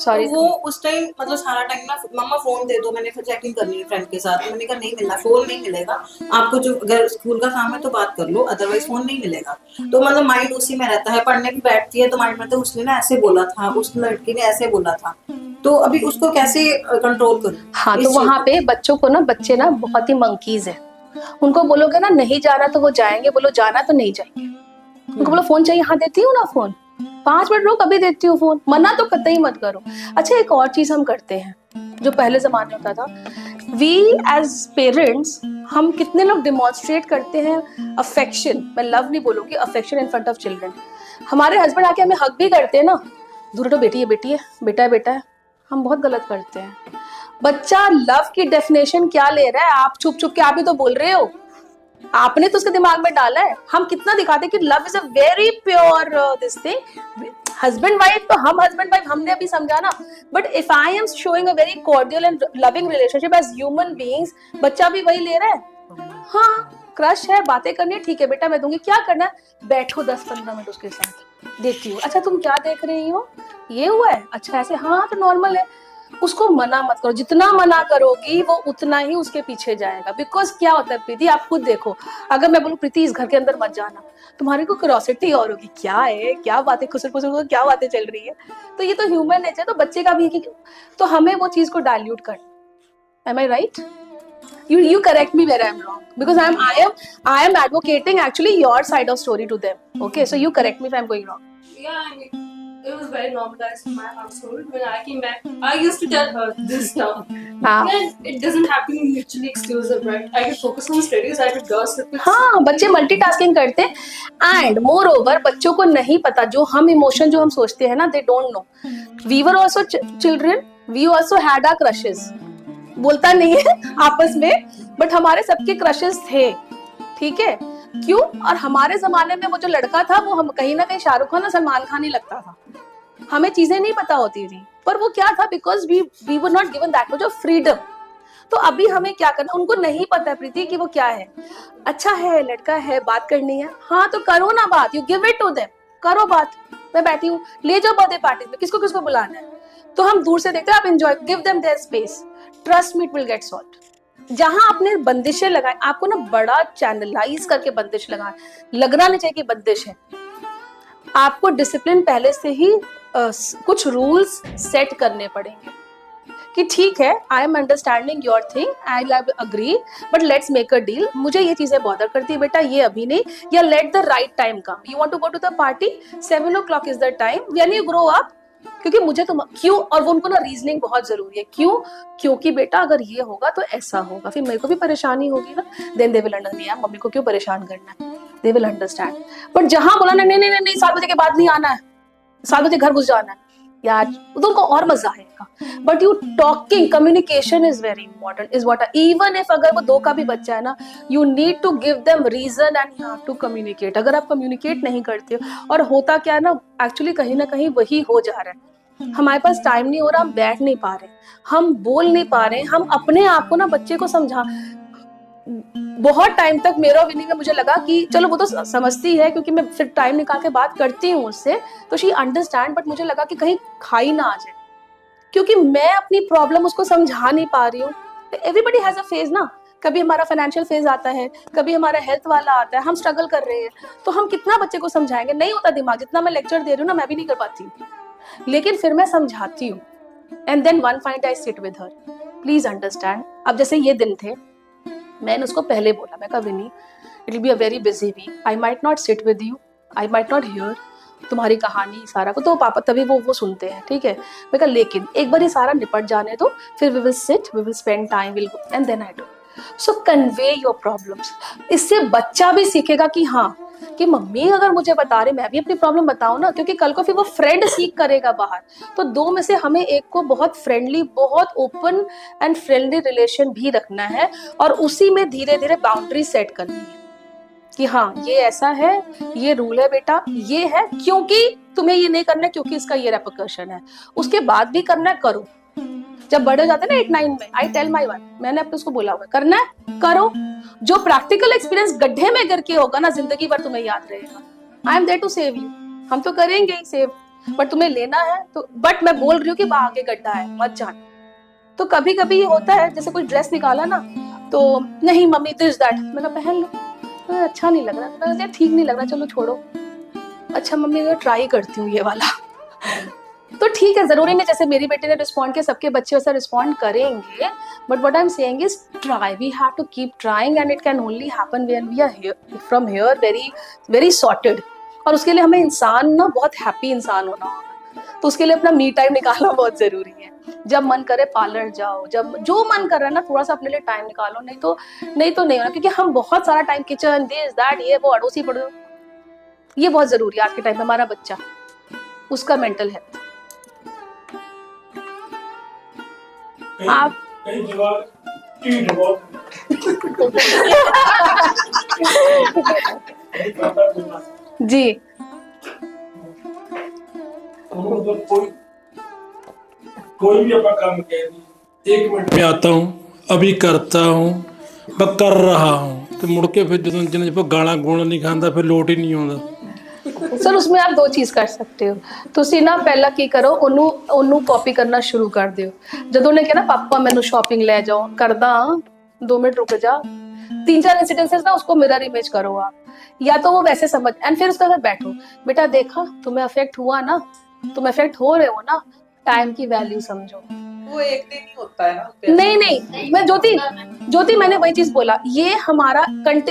सॉरी, वो उस टाइम मतलब सारा टाइम ना, मम्मा फोन दे दो, मैंने फिर चैटिंग करनी है फ्रेंड के साथ, मैंने कहा नहीं मिलना, फोन नहीं मिलेगा आपको, जो अगर स्कूल का काम है तो बात कर लो, अदरवाइज फोन नहीं मिलेगा. तो मतलब माइंड उसी में रहता है. पढ़ने भी बैठती है तो माइंड में, तो उसने ना ऐसे बोला था, उस लड़की ने ऐसे बोला था, तो अभी उसको कैसे कंट्रोल करूं. हाँ, तो वहाँ पे बच्चों को ना, बच्चे ना बहुत ही मंकीज है, उनको बोलोगे ना नहीं जाना तो वो जाएंगे, बोलो जाना तो नहीं जाएंगे। उनको बोलो फोन चाहिए, हाँ देती हूँ ना फोन, 5 मिनट रुक अभी देती हूँ फोन, मना तो कतई मत करो। अच्छा एक और चीज हम करते हैं जो पहले जमाने में होता था, वी एज पेरेंट्स हम कितने लोग डिमॉन्स्ट्रेट करते हैं अफेक्शन, मैं लव नहीं बोलूंगी, affection in front of children. हमारे हस्बैंड आके हमें हक भी करते हैं ना, दूर तो बेटी है बेटी है, बेटा है बेटा है, हम बहुत गलत करते हैं। बच्चा लव की डेफिनेशन क्या ले रहा है, आप छुप छुप के आप ही तो बोल रहे हो, आपने तो उसके दिमाग में डाला है। हम कितना दिखाते हैं कि love is a very pure this thing, husband wife तो हम हस्बैंड वाइफ हमने अभी समझा ना, but if I am showing a very cordial and loving relationship as human beings, बच्चा भी वही ले रहा है। हाँ क्रश है, बातें करनी है, ठीक है बेटा मैं दूंगी, क्या करना है, बैठो 10-15 मिनट उसके साथ, देखती हूँ। अच्छा तुम क्या देख रही हो, ये हुआ है, अच्छा ऐसे, हाँ तो नॉर्मल है। उसको मना मत करो, जितना मना करोगी वो उतना ही उसके पीछे जाएगा। बिकॉज क्या होता है प्रीति, आप खुद देखो, अगर मैं बोलूं प्रीति इस घर के अंदर मत जाना, तुम्हारी को क्यूरियोसिटी और होगी, क्या है, क्या बातें खुसर खुसर क्या बातें चल रही है। तो ये तो ह्यूमन नेचर, तो बच्चे का भी है, तो हमें वो चीज को डाइल्यूट करना। Am I right? You correct me where I am wrong, because I am advocating actually your side of story to them. Okay, so you correct me if I'm going wrong. Yeah, I mean, it was very normalized in my household. When I came back, I used to tell her this stuff. And it doesn't have to be mutually exclusive, right? I could focus on studies, I could gossip. हाँ, बच्चे multitasking करते हैं and more over बच्चों को नहीं पता, जो हम इमोशन जो हम सोचते हैं ना, they don't know. We were also children, we also had our crushes, बोलता नहीं है आपस में, बट हमारे सबके क्रशेस थे, ठीक है? क्यों? और हमारे जमाने में वो जो लड़का था वो हम कहीं ना कहीं शाहरुख खान और सलमान खान ही लगता था, हमें चीजें नहीं पता होती थी, पर वो क्या था, because we were not given that much of freedom. तो अभी हमें क्या करना, उनको नहीं पता है प्रीति कि वो क्या है, अच्छा है लड़का है, बात करनी है, हाँ तो करो ना बात, you give it to them, करो बात, मैं बैठी हूँ, ले जाओ बर्थडे पार्टी में, किसको किसको बुलाना है, तो हम दूर से देखते हैं, आप enjoy, give them their space, trust me it will get solved. जहां आपने बंदिशें लगाए, आपको ना बड़ा चैनलाइज करके बंदिश लगाए, लगना नहीं चाहिए कि बंदिश है, आपको डिसिप्लिन पहले से ही कुछ रूल्स सेट करने पड़ेंगे कि ठीक है, I am understanding your thing, I agree, but let's make a deal, मुझे ये चीजें बॉदर करती है बेटा, ये अभी नहीं, या let the right time come, you want to go to the party, 7 o'clock is the time, when you grow up, क्योंकि मुझे तो क्यों, और वो उनको ना रीजनिंग बहुत जरूरी है, क्यों, क्योंकि बेटा अगर ये होगा तो ऐसा होगा, फिर मेरे को भी परेशानी होगी ना, then they will understand, mummy को क्यों परेशान करना है, दे विल अंडरस्टैंड। बट जहां बोला ना नहीं नहीं नहीं 7 बजे के बाद नहीं आना है, 7 बजे घर घुस जाना है यार, तो उनको और मजा आएगा। But you talking, communication is very important, is what, even if अगर वो 2 का भी बच्चा है ना, you need to give them reason and you have to communicate. अगर आप कम्युनिकेट नहीं करते हो, और होता क्या है ना, एक्चुअली कहीं ना कहीं वही हो जा रहा है, हमारे पास टाइम नहीं हो रहा, हम बैठ नहीं पा रहे, हम बोल नहीं पा रहे, हम अपने आप को ना बच्चे को समझा। बहुत टाइम तक मेरा विनी में मुझे लगा कि चलो वो तो समझती है, क्योंकि मैं फिर टाइम निकाल के बात करती हूँ उससे, तो शी अंडरस्टैंड, बट मुझे लगा कि कहीं खाई ना आ जाए, क्योंकि मैं अपनी प्रॉब्लम उसको समझा नहीं पा रही हूँ। एवरीबडी हैज अ फेज ना, कभी हमारा फाइनेंशियल फेज आता है, कभी हमारा हेल्थ वाला आता है, हम स्ट्रगल कर रहे हैं, तो हम कितना बच्चे को समझाएंगे, नहीं होता दिमाग, जितना मैं लेक्चर दे रही हूँ ना, मैं भी नहीं कर पाती, लेकिन फिर मैं समझाती हूँ। And then one fine day I sit with her, please understand. अब जैसे ये दिन थे, मैंने उसको पहले बोला, मैं कहा Vini it will be a very busy week, I might not sit with you, I might not hear तुम्हारी कहानी सारा को, तो पापा तभी वो सुनते हैं, ठीक है। मैं कहा लेकिन एक बार ये सारा निपट जाने दो, फिर we will sit, we will spend time, will go and then I do. So convey your problems, इससे बच्चा भी सीखेगा कि हाँ, कि मम्मी अगर मुझे बता रहे, मैं भी अपनी प्रॉब्लम बताऊं ना, क्योंकि कल को फिर वो फ्रेंड सीख करेगा बाहर। तो 2 में से हमें एक को बहुत फ्रेंडली, बहुत ओपन एंड फ्रेंडली रिलेशन भी रखना है, और उसी में धीरे धीरे बाउंड्री सेट करनी है कि हाँ ये ऐसा है, ये रूल है बेटा, ये है क्योंकि तुम्हें ये नहीं करना है, क्योंकि इसका ये रेपरकशन है, उसके बाद भी करना है, करो। जब बड़े हो जाते हैं ना 8-9 में, आई टेल माई वन, मैंने अपने उसको बोला हुआ करना है करो, जो प्रैक्टिकल एक्सपीरियंस गड्ढे में गिर के होगा ना, जिंदगी भर तुम्हें याद रहेगा। I am there to save you, हम तो करेंगे ही सेव, बट तुम्हें लेना है तो, बट मैं बोल रही हूँ कि आगे गड्ढा है, मत जाना। तो कभी कभी ये होता है, जैसे कोई ड्रेस निकाला ना, तो नहीं मम्मी दिस दैट, मैंने पहन लो, तो अच्छा नहीं लग रहा, तो ठीक नहीं लग रहा, चलो छोड़ो, अच्छा मम्मी मैं ट्राई करती हूँ ये वाला। तो ठीक है, जरूरी नहीं जैसे मेरी बेटी ने रिस्पॉन्ड किया सबके बच्चे वैसा रिस्पॉन्ड करेंगे, but what I am saying is try, we have to keep trying and it can only happen when we are from here very very sorted. और उसके लिए हमें इंसान ना बहुत हैप्पी इंसान होना होगा, तो उसके लिए अपना मी टाइम निकालना बहुत जरूरी है। जब मन करे पार्लर जाओ, जब जो मन कर रहा है ना थोड़ा सा अपने लिए टाइम निकालो, नहीं तो नहीं होना, क्योंकि हम बहुत सारा टाइम किचन दिस दैट ये वो अड़ोसी पड़ोसी, ये बहुत जरूरी है आज के टाइम में। हमारा बच्चा उसका मेंटल हेल्थ आप जी कोई भी अपना काम कह दी 1 मिनट में आता हूँ, अभी करता हूँ, मैं कर रहा हूँ, तो मुड़ के फिर जब गाना गुण नहीं खांदा फिर लोट ही नहीं आता। सर उसमें आप 2 चीज कर सकते हो, तुसी ना पहला की करो, ओनू कॉपी करना शुरू कर दियो। जब उन्हें कहा ना पापा मैनू शॉपिंग ले जाओ, करदा 2 मिनट रुक जा, 3-4 इंसिडेंसेस ना उसको मिरर इमेज करो आप, या तो वो वैसे समझ, एंड फिर उसके साथ बैठो, बेटा देखा तुम्हें अफेक्ट हुआ ना, तुम अफेक्ट हो रहे हो ना, टाइम की वैल्यू समझो। वो एक दिन ही होता है ना। नहीं मैं ज्योति मैंने वही चीज बोला, ये हमारा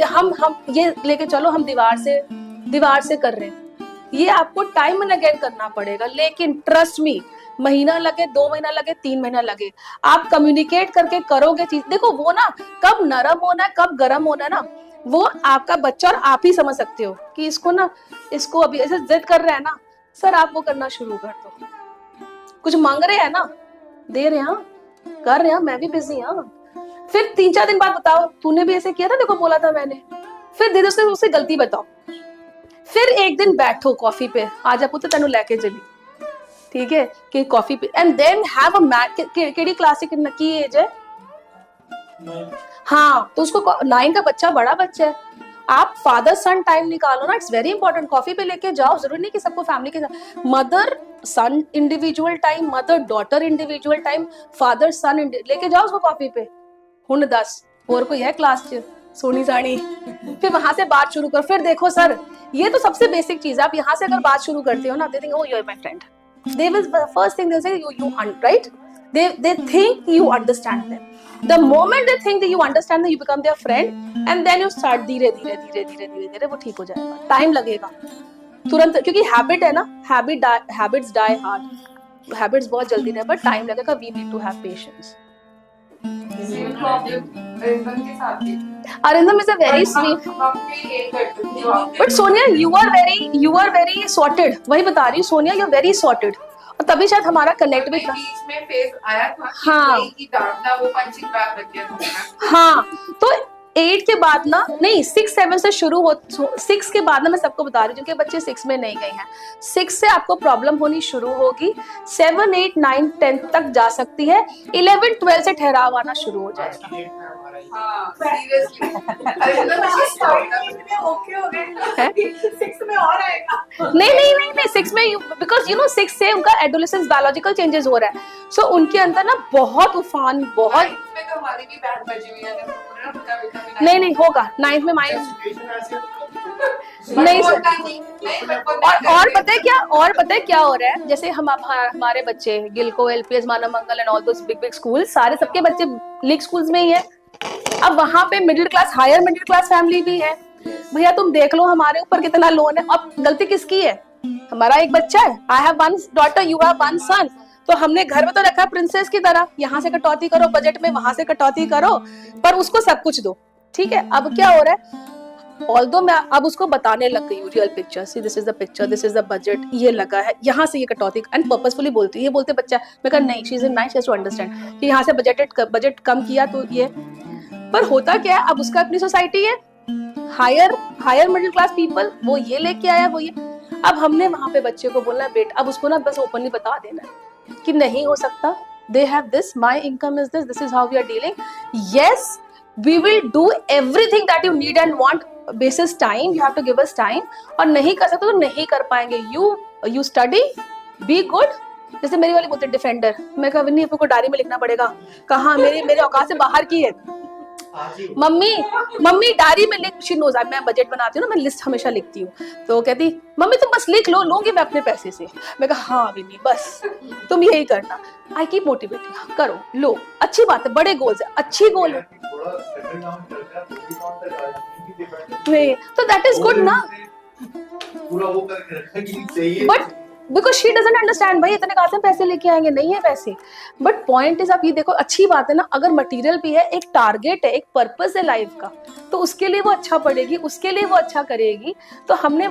हम ये लेके चलो, हम दीवार से कर रहे हैं, ये आपको टाइम मैनेज करना पड़ेगा, लेकिन ट्रस्ट मी, महीना लगे 2 महीना लगे 3 महीना लगे, आप कम्युनिकेट करके करोगे चीज। देखो वो ना कब नरम होना है कब गर्म होना है ना, वो आपका बच्चा और आप ही समझ सकते हो कि इसको अभी ऐसे जिद कर रहा है ना, सर आप वो करना शुरू कर दो, कुछ मांग रहे हैं ना, दे रहे हैं, कर रहे हैं, मैं भी बिजी हूँ, फिर 3-4 दिन बाद बताओ तूने भी ऐसे किया था, देखो बोला था मैंने, फिर दे दो उससे गलती बताओ, फिर एक दिन बैठो कॉफी पे, आज पुत्र तेनू लेके चली, ठीक है कि कॉफी पे, and then have a match. KD class की एज है? हाँ, तो उसको 9 का बच्चा बड़ा बच्चा है, आप फादर सन टाइम निकालो ना, इट्स वेरी इंपॉर्टेंट। कॉफी पे लेके जाओ, जरूरी नहीं कि सबको फैमिली के साथ, mother son individual time, mother daughter individual time, father son लेके जाओ उसको कॉफी पे। हुन 10 और कोई है क्लास च सोनी सानी, फिर वहां से बात शुरू करो। फिर देखो सर, ये तो सबसे बेसिक चीज है, आप यहाँ से अगर बात शुरू करते हो ना, they think oh you are my friend, they will first thing they'll say you right, they think you understand them. The moment they think that you understand them, you become their friend, and then you start धीरे धीरे वो ठीक हो जाएगा, time लगेगा तुरंत, क्योंकि habit है ना, हैबिट्स डाई हार्ड, हैबिट्स बहुत जल्दी नहीं, बट टाइम लगेगा, we need to have patience. Arindam is a very sweet, but Sonia you are very sorted, वही बता रही हूँ Sonia, you are very sorted, और तभी शायद हमारा कनेक्ट भी था। बीच में फेज आया था हाँ कि डांटना, वो पंचिंग बैग रख दिया। हाँ, तो 8 के बाद ना, नहीं 6-7 से शुरू हो, 6 के बाद ना मैं सबको बता रही हूँ, क्योंकि बच्चे 6 में नहीं गए हैं, 6 से आपको प्रॉब्लम होनी शुरू होगी, 7, 8, 9, 10 तक जा सकती है, 11, 12 से ठहराव आना शुरू हो जाएगा। हाँ, सीरियसली ओके हो गए, 6 में और आएगा। नहीं 6 में, बिकॉज यू नो 6 से उनका एडोलेसेंस बायोलॉजिकल चेंजेस हो रहा है, सो उनके अंदर ना बहुत उफान, बहुत में तो हमारी भी बैंड बजी हुई है, नहीं होगा 9th में माइंड नहीं सर। और पता है क्या हो रहा है, जैसे हम हमारे बच्चे गिलको, LPS, Manav Mangal and all those big school, सारे सबके बच्चे लीग स्कूल्स में ही है। अब वहां पे middle class, higher middle class family भी है, भैया तुम देख लो हमारे ऊपर कितना लोन है। अब गलती किसकी है? हमारा एक बच्चा है, I have 1 daughter, you have 1 सन, तो हमने घर में तो रखा प्रिंसेस की तरह, यहाँ से कटौती करो बजट में, वहां से कटौती करो, पर उसको सब कुछ दो, ठीक है। अब क्या हो रहा है, ऑल्दो मैं अब उसको बताने लग गई हूँ real picture, see this is the picture, this is the budget, ये लगा है, यहाँ से ये कटौती, एंड पर्पसफुली बोलती है, ये बोलते बच्चा, मैं कहा नहीं, she is in nice to understand कि यहाँ से बजट कम किया तो ये, पर होता क्या है, अब उसका अपनी सोसाइटी है, हायर मिडिल क्लास पीपल, वो ये लेके आया, वो ये, अब हमने वहां पे बच्चे को बोलना है बेटा, अब उसको ना बस ओपनली बता देना है कि नहीं हो सकता, they have this, my income is this is how we are dealing, yes we will do everything that you need and want, basis time, you have to give us time, और नहीं कर सकते तो नहीं कर पाएंगे, you study, be good, जैसे मेरी वाली बोलते डिफेंडर, मैं कहा नहीं, आपको डायरी में लिखना पड़ेगा, कहाँ मेरे औकात से बाहर की है, मम्मी डायरी में लिख, शी नोज मैं बजट बनाती हूँ ना, मैं लिस्ट हमेशा लिखती हूँ, तो कहती मम्मी तुम बस लिख लो, लूंगी मैं अपने पैसे से। मैं कहा हाँ विनी बस तुम यही करना। आई कीप मोटिवेटिंग, करो लो, अच्छी बात है, बड़े गोल्स है, अच्छी गोल है, तो दैट इज गुड ना। But because she doesn't understand, भाई इतने कहाँ से पैसे लेके आएंगे, नहीं है पैसे। बट पॉइंट इज, आप ये देखो अच्छी बात है ना, अगर मटेरियल भी है, एक टारगेट है, एक पर्पस है लाइफ का, तो उसके लिए वो अच्छा पढ़ेगी, उसके लिए वो अच्छा करेगी। तो हमने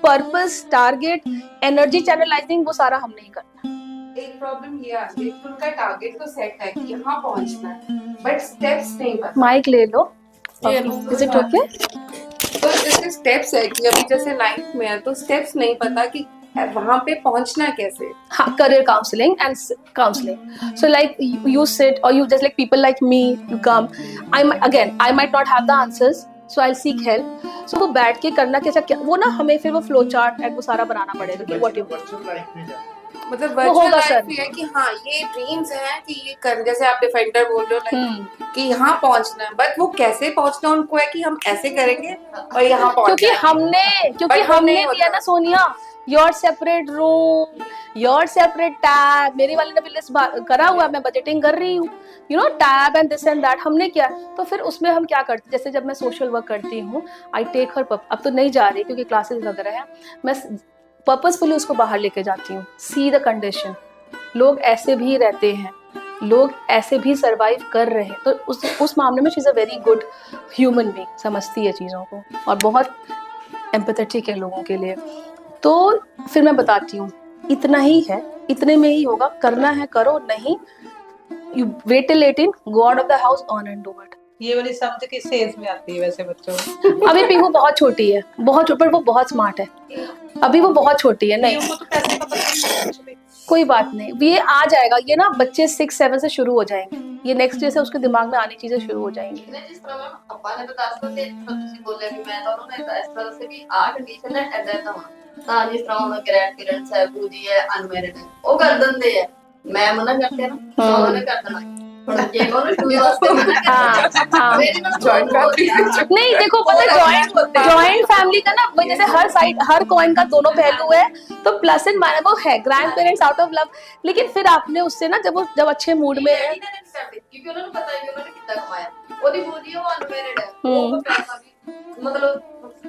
पर्पस, टारगेट, एनर्जी चैनलाइजिंग, वो सारा हमने ही करना। एक प्रॉब्लम ये आती है कि उनका टारगेट तो सेट है कि यहाँ पहुंचना है, बट स्टेप्स नहीं पता। माइक ले लो, इज इट ओके? तो जैसे स्टेप्स है कि अभी जैसे 9th में है, तो स्टेप्स नहीं पता कि वहां पे पहुंचना कैसे। हाँ, career counseling and counseling. So like you sit or you just like people like me, you come. I might not have the answers, so I'll seek help. So वो बैठ के करना कैसा, क्या वो ना हमें फिर वो फ्लो चार्ट एंड वो सारा बनाना पड़ेगा कि what you मतलब वर्चुअल लाइफ है कि हाँ ये ड्रीम्स हैं कि ये कर, जैसे आप डिफेंडर बोल रहे हो कि यहाँ पहुंचना है, बट वो कैसे पहुंचना उनको है कि हम ऐसे करेंगे और यहाँ पहुंचना। क्योंकि हमने दिया ना Sonia, your separate room, your separate tab. मेरी वाली ने भी लिस्ट करा हुआ है, मैं बजटिंग कर रही हूँ, you know, tab and this and that हमने किया। तो फिर उसमें हम क्या करते, जैसे जब मैं सोशल वर्क करती हूँ, आई टेक हर, अब तो नहीं जा रही क्योंकि क्लासेस वगैरह है, मैं पर्पसफुली उसको बाहर लेके जाती हूँ। सी द कंडीशन, लोग ऐसे भी रहते हैं, लोग ऐसे भी सरवाइव कर रहे हैं, तो उस मामले में she is a very good human being, समझती है चीज़ों को और बहुत एम्पैथेटिक है लोगों के लिए। तो फिर मैं बताती हूँ इतना ही है, इतने में ही होगा, करना है करो, नहीं you wait till 18, go out of the house, on and do it. ये वाली समझ किस एज में आती है वैसे बच्चों को? अभी पीहू बहुत छोटी है, पर वो बहुत स्मार्ट है, अभी वो बहुत छोटी है। नहीं तो पैसे का पता कोई बात नहीं, ये आ जाएगा, ये ना बच्चे 6-7 से शुरू हो जाएंगे, ये नेक्स्ट ईयर से उसके दिमाग में आनी चीजें शुरू हो जाएंगी। जिस तरह पापा ने तो 10 से ਤੁਸੀਂ ਬੋਲਿਆ ਕਿ ਮੈਂ ਤਾਂ ਉਹਨਾਂ ਨੇ ਇਸ ਤਰ੍ਹਾਂ से भी आ कंडीशन है ऐदा ਤਾਂ ਤਾਂ ਜਿਸ ਤਰ੍ਹਾਂ ਉਹਨਾਂ ਗ੍ਰੈਂਡ ਪੇਰੈਂਟਸ ਹੈ, ਬੂਜੀ ਹੈ, ਅਨਮੈਰਿਡ ਹੈ, ਉਹ ਕਰ ਦਿੰਦੇ ਆ, ਮੈਂ ਮਨਾ करते हैं ना, तो उन्होंने कर देना। नहीं देखो, पता जॉइंट फैमिली का ना, जैसे हर कॉइन का दोनों पहलू है, तो प्लस एंड माइनस वो है, grand parents out of love, लेकिन फिर आपने उससे ना जब अच्छे मूड में है, क्योंकि उन्होंने पता है कि उन्होंने कितना कमाया, ਉਹਦੀ ਬੂਜੀ ਉਹ ਅਨਮੈਰਿਡ ਹੈ, ਉਹ ਪੈਸਾ ਵੀ ਮਤਲਬ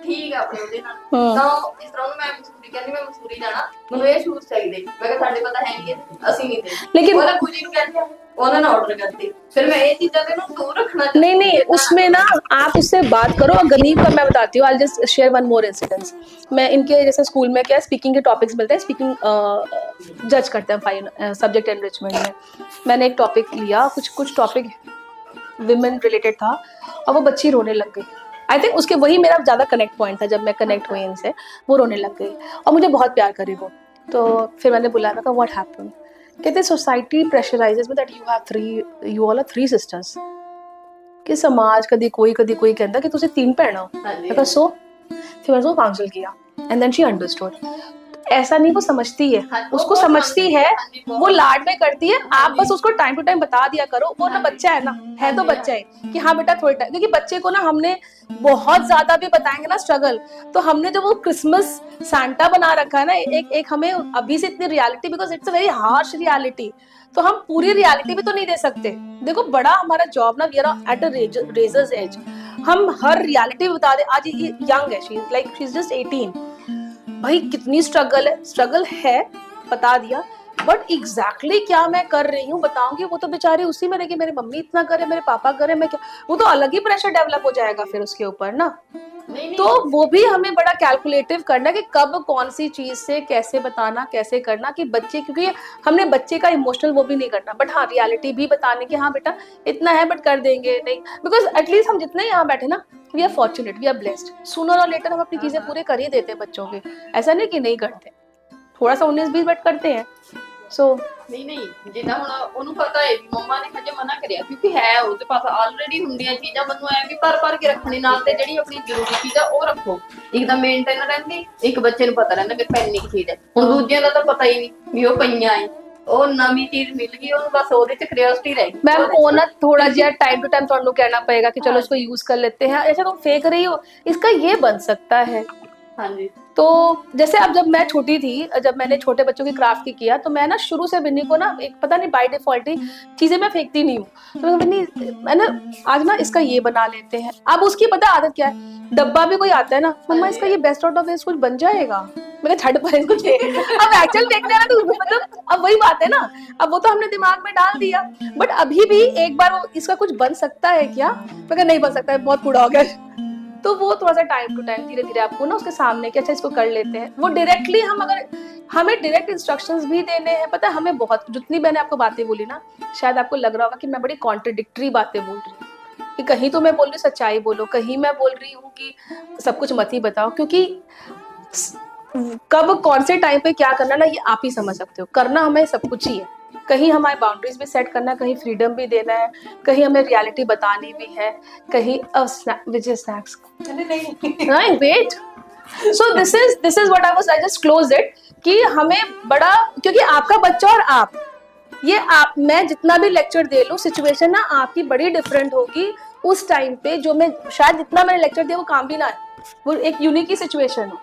ਠੀਕ ਆ ਆਪਣੇ ਉਹਦੇ ਨਾਲ। ਤਾਂ ਇਸ ਤਰ੍ਹਾਂ ਮੈਂ ਮਸੂਰੀ ਕਹਿੰਦੀ, ਮੈਂ ਮਸੂਰੀ ਜਾਣਾ, ਮੈਨੂੰ ਇਹ ਸ਼ੂਜ਼ ਚਾਹੀਦੇ, ਮੈਂ ਕਿਹਾ ਸਾਡੇ ਪਤਾ ਹੈ ਨਹੀਂ, ਅਸੀਂ ਨਹੀਂ ਦੇ, लेकिन ਉਹਦਾ ਬੂਜੀ ਨੂੰ ਕਹਿੰਦੇ उन्होंने ऑर्डर कर दी, फिर मैं ये चीजें दूर रखना। नहीं उसमें ना आप उससे बात करो। और गनीब का मैं बताती हूँ, I just share one more incidence. मैं इनके जैसे स्कूल में क्या स्पीकिंग के टॉपिक्स मिलते हैं, स्पीकिंग जज करते हैं फाइन सब्जेक्ट एनरिचमेंट में। मैंने एक टॉपिक लिया, कुछ टॉपिक विमेन रिलेटेड था, और वो बच्ची रोने लग गई। आई थिंक उसके वही मेरा ज़्यादा कनेक्ट पॉइंट था, जब मैं कनेक्ट हुई इनसे, वो रोने लग गई और मुझे बहुत प्यार करी वो। तो फिर मैंने बुलाया, मैं कहा व्हाट हैपेंड? कहते society pressurises me that you all are 3 sisters, कि समाज कभी कोई कहता कि तुझे 3 भैन हो। मैं कहा सो, फिर मैंने उसको काउंसिल किया एंड देन शी अंडरस्टूड। ऐसा नहीं, वो समझती है, उसको समझती है, वो लाड में करती है, आप बस उसको टाइम टू टाइम बता दिया करो। वो ना बच्चा है ना, है तो बच्चा है कि हाँ बेटा थोड़ा टाइम, क्योंकि बच्चे को ना हमने बहुत ज्यादा भी बताएंगे ना स्ट्रगल, तो हमने जो वो क्रिसमस सांता बना रखा है ना, एक हमें अभी से इतनी reality, because it's a very harsh reality, तो हम पूरी रियलिटी भी तो नहीं दे सकते। देखो बड़ा हमारा जॉब ना, we are at a razor's edge, हम हर रियलिटी बता दे। आज ये यंग है, शी इज जस्ट 18, भाई कितनी स्ट्रगल है बता दिया, बट एग्जैक्टली क्या मैं कर रही हूँ बताऊंगी, वो तो बेचारे उसी में रह गई, मेरी मम्मी इतना करे, मेरे पापा करे, मैं क्या, वो तो अलग ही प्रेशर डेवलप हो जाएगा फिर उसके ऊपर ना। तो वो भी हमें बड़ा कैलकुलेटिव करना कि कब कौन सी चीज से कैसे बताना, कैसे करना, कि बच्चे, क्योंकि हमने बच्चे का इमोशनल वो भी नहीं करना, बट हाँ रियलिटी भी बताने की, हाँ बेटा इतना है बट कर देंगे नहीं, बिकॉज एटलीस्ट हम जितने यहाँ बैठे ना, we are fortunate, we are blessed, sooner और लेटर हम अपनी चीजें पूरे कर ही देते हैं बच्चों के, ऐसा नहीं कि नहीं करते, थोड़ा सा 19-20 बट करते हैं। सो नहीं जिदा ਹੁਣ ਉਹਨੂੰ ਪਤਾ ਹੈ ਵੀ ਮੰਮਾ ਨੇ ਹਜੇ ਮਨਾ ਕਰਿਆ, ਕਿਉਂਕਿ ਹੈ ਉਹਦੇ ਪਾਸ ਆਲਰੇਡੀ ਹੁੰਦੀਆਂ ਚੀਜ਼ਾਂ, ਮੈਨੂੰ ਐ ਵੀ ਪਰ ਕੇ ਰੱਖਣੀ ਨਾਲ, ਤੇ ਜਿਹੜੀ ਆਪਣੀ ਜ਼ਰੂਰੀ ਚੀਜ਼ ਆ ਉਹ ਰੱਖੋ, ਇੱਕ ਤਾਂ ਮੇਨਟੇਨ ਰਹਿੰਦੀ, ਇੱਕ ਬੱਚੇ ਨੂੰ ਪਤਾ ਰਹਿੰਦਾ ਕਿ ਪੈਨ ਨਹੀਂ ਚੀਜ਼ ਹੈ। ਹੁਣ ਦੂਜਿਆਂ ਦਾ ਤਾਂ ਪਤਾ ਹੀ ਨਹੀਂ ਵੀ ਉਹ ਪਈਆਂ ਐ, ਉਹ ਨਵੀਂ चीज मिल गई ਉਹਨੂੰ बस ਉਹਦੇ ਚ क्यूरियोसिटी रह गई। मैम वो ना थोड़ा जिया टाइम टू टाइम ਤੁਹਾਨੂੰ कहना पड़ेगा कि चलो इसको यूज कर लेते हैं, ऐसा तुम फेंक रही हो, इसका ये बन सकता है। हाँ जी। तो जैसे अब जब मैं छोटी थी, जब मैंने छोटे बच्चों की क्राफ्ट की किया, तो मैं ना शुरू से बिन्नी को ना एक पता नहीं बाय डिफॉल्ट ही चीजें मैं फेंकती नहीं हूँ, तो बिन्नी मैं ना आज ना इसका ये बना लेते हैं। अब उसकी पता आदत क्या है, डब्बा भी कोई आता है ना, मम्मा इसका ये बेस्ट आउट ऑफ वेस्ट कुछ बन जाएगा, मैंने छड़ पर इसको अब एक्चुअल देखने वाला तो मतलब अब वही बात है ना, अब वो तो हमने दिमाग में डाल दिया, बट अभी भी एक बार वो इसका कुछ बन सकता है क्या, मैं नहीं बन सकता है, बहुत बूढ़ा हो गया। तो वो थोड़ा सा टाइम टू टाइम धीरे धीरे आपको ना उसके सामने कि अच्छा इसको कर लेते हैं, वो डायरेक्टली हम अगर हमें डायरेक्ट इंस्ट्रक्शंस भी देने हैं, पता है हमें बहुत, जितनी मैंने आपको बातें बोली ना, शायद आपको लग रहा होगा कि मैं बड़ी कॉन्ट्रडिक्टरी बातें बोल रही हूँ, कि कहीं तो मैं बोल रही हूँ सच्चाई बोलो, कहीं मैं बोल रही हूँ कि सब कुछ मत ही बताओ, क्योंकि कब कौन से टाइम पे क्या करना ना ये आप ही समझ सकते हो, करना हमें सब कुछ ही है, कहीं हमारी बाउंड्रीज भी सेट करना, कहीं फ्रीडम भी देना है, कहीं हमें रियलिटी बतानी भी है, कहीं स्नैक्स नहीं wait, so this is what I just close it, कि हमें बड़ा, क्योंकि आपका बच्चा और आप, ये आप, मैं जितना भी लेक्चर दे लूं, सिचुएशन ना आपकी बड़ी डिफरेंट होगी उस टाइम पे, जो मैं शायद जितना मैंने लेक्चर दिया वो काम भी ना है, वो एक यूनिक ही सिचुएशन हो,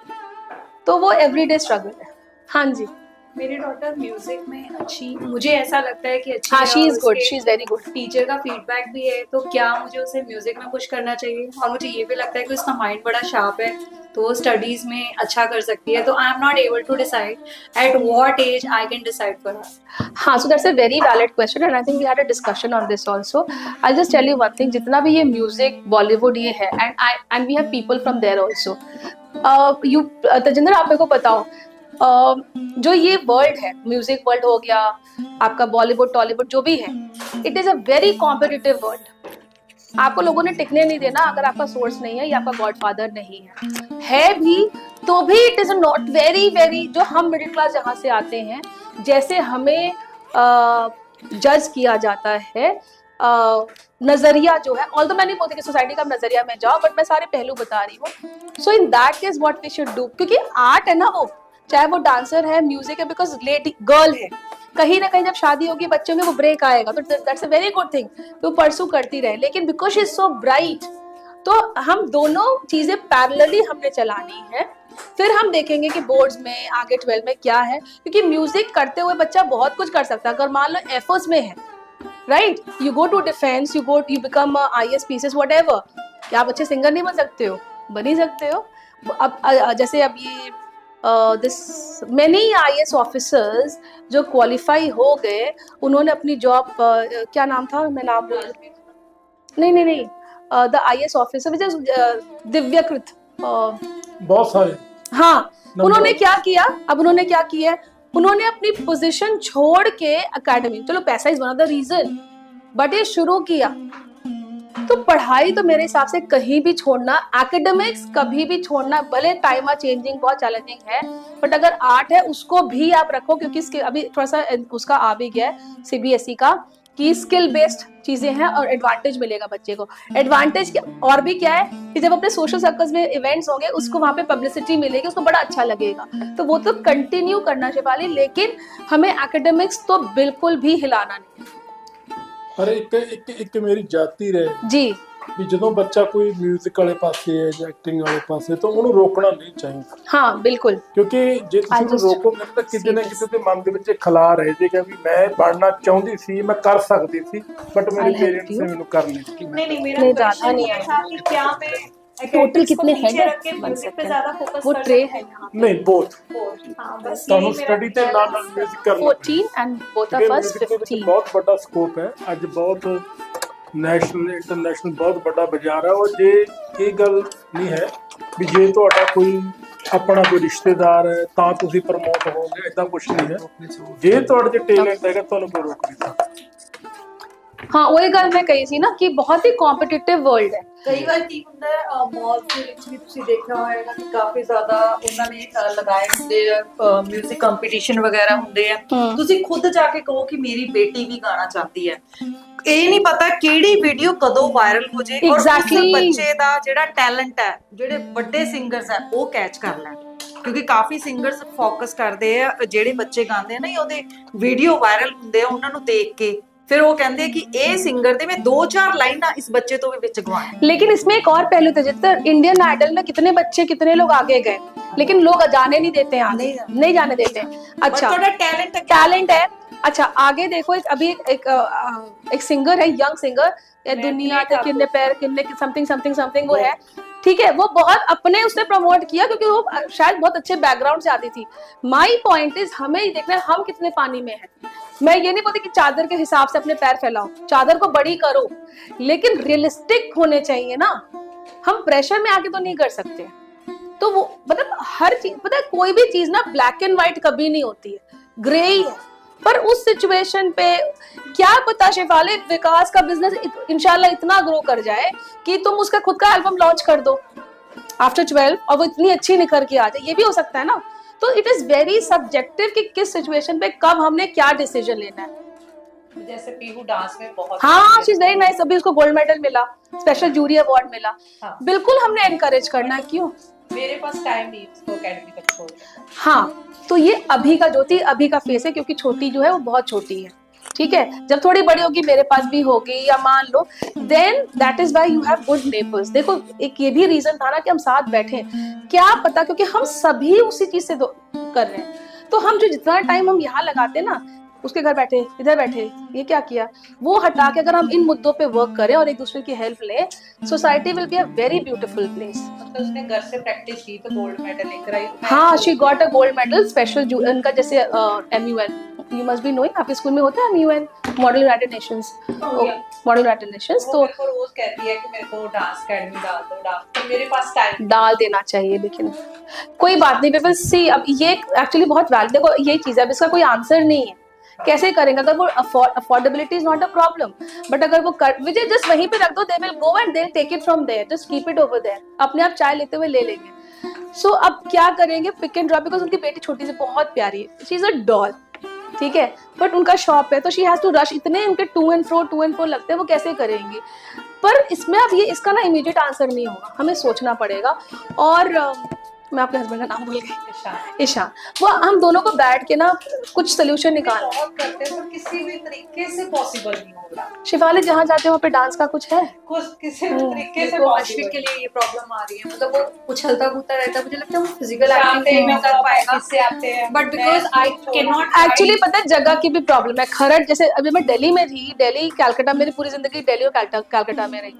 तो वो एवरीडे स्ट्रगल है। हाँ जी, मेरी डॉटर म्यूजिक में अच्छी, मुझे ऐसा लगता है कि अच्छी, हाँ she is good, she is very good, teacher का फीडबैक भी है, तो क्या मुझे उसे म्यूजिक में पुश करना चाहिए, और मुझे ये भी लगता है कि उसका माइंड बड़ा शार्प है, तो वो स्टडीज में अच्छा कर सकती है, तो I am not able to decide at what age I can decide for her. हाँ, so that's a very valid question and I think we had a discussion on this also. I just tell you one thing, जितना भी ये music Bollywood ये है, and we have people from there also, you Tajinder आप मेरे को बताओ, जो ये वर्ल्ड है, म्यूजिक वर्ल्ड हो गया, आपका बॉलीवुड टॉलीवुड जो भी है, it is a very competitive world, आपको लोगों ने टिकने नहीं देना अगर आपका सोर्स नहीं है या आपका गॉडफादर नहीं है भी तो भी it is not very very, जो हम मिडिल क्लास जहाँ से आते हैं, जैसे हमें जज किया जाता है, नजरिया जो है, ऑल्दो मैं नहीं बोलती कि सोसाइटी का नजरिया में जाओ, बट मैं सारे पहलू बता रही हूँ। So in that case what we should do, क्योंकि आर्ट है ना, वो चाहे वो डांसर है, म्यूजिक है, बिकॉज लेडी गर्ल है, कहीं ना कहीं जब शादी होगी बच्चों में वो ब्रेक आएगा, तो that's a very good thing, तो परसू करती रहे, लेकिन because she is so bright, तो हम दोनों चीजें पैरेलली हमने चलानी है, फिर हम देखेंगे कि बोर्ड्स में आगे 12 में क्या है, क्योंकि म्यूजिक करते हुए बच्चा बहुत कुछ कर सकता है, अगर मान लो एफर्ट्स में है, right, you go to defence, you become IAS PCS whatever, क्या आप अच्छे सिंगर नहीं बन सकते हो, बन ही सकते हो। अब जैसे अब ये this many IAS officers जो क्वालिफाई हो गए, उन्होंने अपनी जॉब क्या नाम था, मैं नाम बोल, नहीं the IAS officer which is Divyakrit, बहुत सारे, हाँ, उन्होंने क्या किया, अब उन्होंने क्या किया, उन्होंने अपनी पोजीशन छोड़ के एकेडमी, चलो पैसा is one of the reason, but ये शुरू किया, तो पढ़ाई तो मेरे हिसाब से कहीं भी छोड़ना, एकेडमिक्स कभी भी छोड़ना, भले टाइम आर चेंजिंग, बहुत चैलेंजिंग है, बट अगर आर्ट है उसको भी आप रखो, क्योंकि इसके अभी थोड़ा सा उसका आ भी गया है CBSE का, कि स्किल बेस्ड चीजें हैं और एडवांटेज मिलेगा बच्चे को। एडवांटेज और भी क्या है कि जब अपने सोशल सर्कल्स में इवेंट्स होंगे, उसको वहां पे पब्लिसिटी मिलेगी, उसको बड़ा अच्छा लगेगा, तो वो तो कंटिन्यू करना चाहिए, लेकिन हमें एकेडमिक्स तो बिल्कुल भी हिलाना नहीं। पर एक मेरी जाती रहे जी, ਵੀ ਜਦੋਂ ਬੱਚਾ ਕੋਈ 뮤직 ਵਾਲੇ ਪਾਸੇ ਹੈ ਜਾਂ ਐਕਟਿੰਗ ਵਾਲੇ ਪਾਸੇ, ਤਾਂ ਉਹਨੂੰ ਰੋਕਣਾ ਨਹੀਂ ਚਾਹੀਦਾ। ਹਾਂ ਬਿਲਕੁਲ, ਕਿਉਂਕਿ ਜੇ ਤੁਸੀਂ ਉਹਨੂੰ ਰੋਕੋਗੇ ਤਾਂ ਕਿਤੇ ਨਾ ਕਿਤੇ ਤੇ ਮਨ ਦੇ ਵਿੱਚ ਖਲਾ ਰਹਿ ਜਾਏਗਾ ਵੀ ਮੈਂ ਪੜ੍ਹਨਾ ਚਾਹੁੰਦੀ ਸੀ, ਮੈਂ ਕਰ ਸਕਦੀ ਸੀ, ਬਟ ਮੇਰੇ ਪੇਰੈਂਟਸ ਨੇ ਮੈਨੂੰ ਕਰ ਨਹੀਂ ਦਿੱਤੀ। नहीं मेरा ज्यादा नहीं है कि क्या पे टोटल कितने हेड म्यूजिक पे ज्यादा फोकस वो ट्रे है यहाँ, नहीं बोथ, हाँ बस ਤੁਹਾਨੂੰ ਸਟੱਡੀ ਤੇ ਨਾਲ ਨਾਲ 뮤직 ਕਰਨਾ 14 एंड बोथ ऑफ अस 15। ਬਹੁਤ ਵੱਡਾ ਸਕੋਪ ਹੈ ਅੱਜ, ਬਹੁਤ ਨੈਸ਼ਨਲ ਇੰਟਰਨੈਸ਼ਨਲ ਬਹੁਤ ਵੱਡਾ ਬਾਜ਼ਾਰ ਹੈ, ਔਰ ਜੇ ਇਹ ਗੱਲ ਨਹੀਂ ਹੈ ਵੀ ਜੇ ਤੁਹਾਡਾ ਕੋਈ ਆਪਣਾ ਕੋਈ ਰਿਸ਼ਤੇਦਾਰ ਹੈ ਤਾਂ ਤੁਸੀਂ ਪ੍ਰਮੋਟ ਹੋਵੋਗੇ, ਇਦਾਂ ਕੁਝ ਨਹੀਂ ਹੈ। ਜੇ ਤੁਹਾਡੇ 'ਚ ਟੈਲੈਂਟ ਹੈਗਾ ਤੁਹਾਨੂੰ ਕੋਈ ਰੋਕ ਨਹੀਂ ਸਕਦਾ। हाँ, वही गल मैं कही थी ना कि बहुत ही कॉम्पिटिटिव वर्ल्ड है। ਕਈ ਵਾਰ ਕੀ ਹੁੰਦਾ ਹੈ, ਮਾਲ ਦੇ ਵਿੱਚ ਵੀ ਤੁਸੀਂ ਦੇਖਿਆ ਹੋਏਗਾ ਕਿ ਕਾਫੀ ਜ਼ਿਆਦਾ ਉਹਨਾਂ ਨੇ ਲਗਾਏ ਹੁੰਦੇ ਆ 뮤직 ਕੰਪੀਟੀਸ਼ਨ ਵਗੈਰਾ ਹੁੰਦੇ ਆ, ਤੁਸੀਂ ਖੁਦ ਜਾ ਕੇ ਕਹੋ ਕਿ ਮੇਰੀ ਬੇਟੀ ਵੀ ਗਾਣਾ ਚਾਹਤੀ ਹੈ, ਇਹ ਨਹੀਂ ਪਤਾ ਕਿਹੜੀ ਵੀਡੀਓ ਕਦੋਂ ਵਾਇਰਲ ਹੋ ਜੇ ਔਰ ਉਸ ਬੱਚੇ ਦਾ ਜਿਹੜਾ ਟੈਲੈਂਟ ਹੈ, ਜਿਹੜੇ ਵੱਡੇ ਸਿੰਗਰਸ ਹੈ ਉਹ ਕੈਚ ਕਰ ਲੈਣ। ਕਿਉਂਕਿ ਕਾਫੀ ਸਿੰਗਰਸ ਫੋਕਸ ਕਰਦੇ ਆ ਜਿਹੜੇ ਬੱਚੇ ਗਾਉਂਦੇ ਆ ਨਾ ਉਹਦੇ ਵੀਡੀਓ ਵਾਇਰਲ ਹੁੰਦੇ ਆ ਉਹਨਾਂ ਨੂੰ ਦੇਖ ਕੇ फिर वो कहते हैं कि ए सिंगर दे मैं 2-4 लाइना इस बच्चे तो भी बिच गवाने। लेकिन इसमें एक और पहलू था, जितना इंडियन आइडल में कितने बच्चे कितने लोग आगे गए, लेकिन लोग जाने नहीं देते हैं, नहीं जाने देते हैं। अच्छा थोड़ा टैलेंट है। अच्छा आगे देखो, अभी एक सिंगर है, यंग सिंगर, दुनिया के किन्ने पैर किन्ने समथिंग वो है, ठीक है, वो बहुत अपने उसने प्रमोट किया क्योंकि वो शायद बहुत अच्छे बैकग्राउंड से आती थी। माई पॉइंट इज हमें देखना है हम कितने पानी में हैं। मैं ये नहीं बोलती कि चादर के हिसाब से अपने पैर फैलाओ, चादर को बड़ी करो, लेकिन रियलिस्टिक होने चाहिए ना। हम प्रेशर में आके तो नहीं कर सकते। तो वो मतलब हर चीज, पता है कोई भी चीज ना ब्लैक एंड व्हाइट कभी नहीं होती है, ग्रे ही है। पर उस सिचुएशन पे क्या पता शेफाली विकास का बिजनेस इंशाल्लाह इतना ग्रो कर जाए कि तुम उसका खुद का एल्बम लॉन्च कर दो आफ्टर 12 और वो इतनी अच्छी निखर के आ जाए, ये भी हो सकता है ना। तो इट इज वेरी सब्जेक्टिव कि किस सिचुएशन पे कब हमने क्या डिसीजन लेना है। जैसे पीहू डांस में बहुत हाँ शी इज वेरी नाइस, अभी उसको गोल्ड मेडल मिला, स्पेशल जूरी अवार्ड मिला। हाँ। बिल्कुल हमने एनकरेज करना है, क्यों, मेरे पास टाइम नहीं उसको एकेडमी तक छोड़। हाँ तो ये अभी का ज्योति अभी का फेस है, क्योंकि छोटी जो है वो बहुत छोटी है, ठीक है। जब थोड़ी बड़ी होगी, मेरे पास भी होगी या मान लो, then that is why you have good neighbours. देखो एक ये भी रीजन था ना कि हम साथ बैठे, क्या पता, क्योंकि हम सभी उसी चीज से कर रहे हैं। तो हम जो जितना टाइम हम यहाँ लगाते हैं ना, उसके घर बैठे, इधर बैठे, ये क्या किया, वो हटा के अगर हम इन मुद्दों पे वर्क करें और एक दूसरे की हेल्प लें, society will be a very beautiful place. मतलब उसने घर से प्रैक्टिस की तो गोल्ड मेडल लेकर आई। हाँ she got a gold medal special, उनका जैसे MUN, you must be knowing, आपके स्कूल में होता है MUN, model United Nations, model United Nations. तो रोज कहती है कि मेरे को डांस एकेडमी डाल दो, तो मेरे पास टाइम डाल देना चाहिए, लेकिन कोई बात नहीं। पीपल सी, अब ये एक्चुअली बहुत वैलिड, देखो यही चीज है, अब इसका कोई आंसर नहीं है, कैसे करेंगे। अगर वो affordability is not a problem, but अगर वो विजय जस्ट वहीं पे रख दो, they will go and they take it from there, just keep it over there, अपने आप चाय लेते हुए ले लेंगे। सो अब क्या करेंगे, पिक एंड ड्रॉप, बिकॉज उनकी बेटी छोटी से बहुत प्यारी है, शी इज अ डॉल, ठीक है, बट उनका शॉप है तो शी हैज टू रश, इतने उनके टू एंड फ्रो लगते हैं, वो कैसे करेंगी। पर इसमें अब ये इसका ना इमीडिएट आंसर नहीं होगा, हमें सोचना पड़ेगा। और मैं अपने हस्बैंड का नाम भूल गई, ईशान, वो हम दोनों को बैठ के ना कुछ सोल्यूशन निकालना करते हैं, पर किसी भी तरीके से पॉसिबल नहीं होगा। शिफाली जहाँ जाते हैं वहाँ पे डांस का कुछ है, कुछ किसी भी तरीके से अश्विक के लिए ये प्रॉब्लम आ रही है, मतलब वो उछलता कूदता रहता है, मुझे लगता है वो फिजिकल एक्टिविटी नहीं कर पाएगा, इससे आते हैं, but because I can not actually पता है जगह की भी प्रॉब्लम है। खरड़ जैसे अभी मैं दिल्ली में थी, दिल्ली कलकत्ता, मेरी पूरी जिंदगी दिल्ली और कलकत्ता में रही,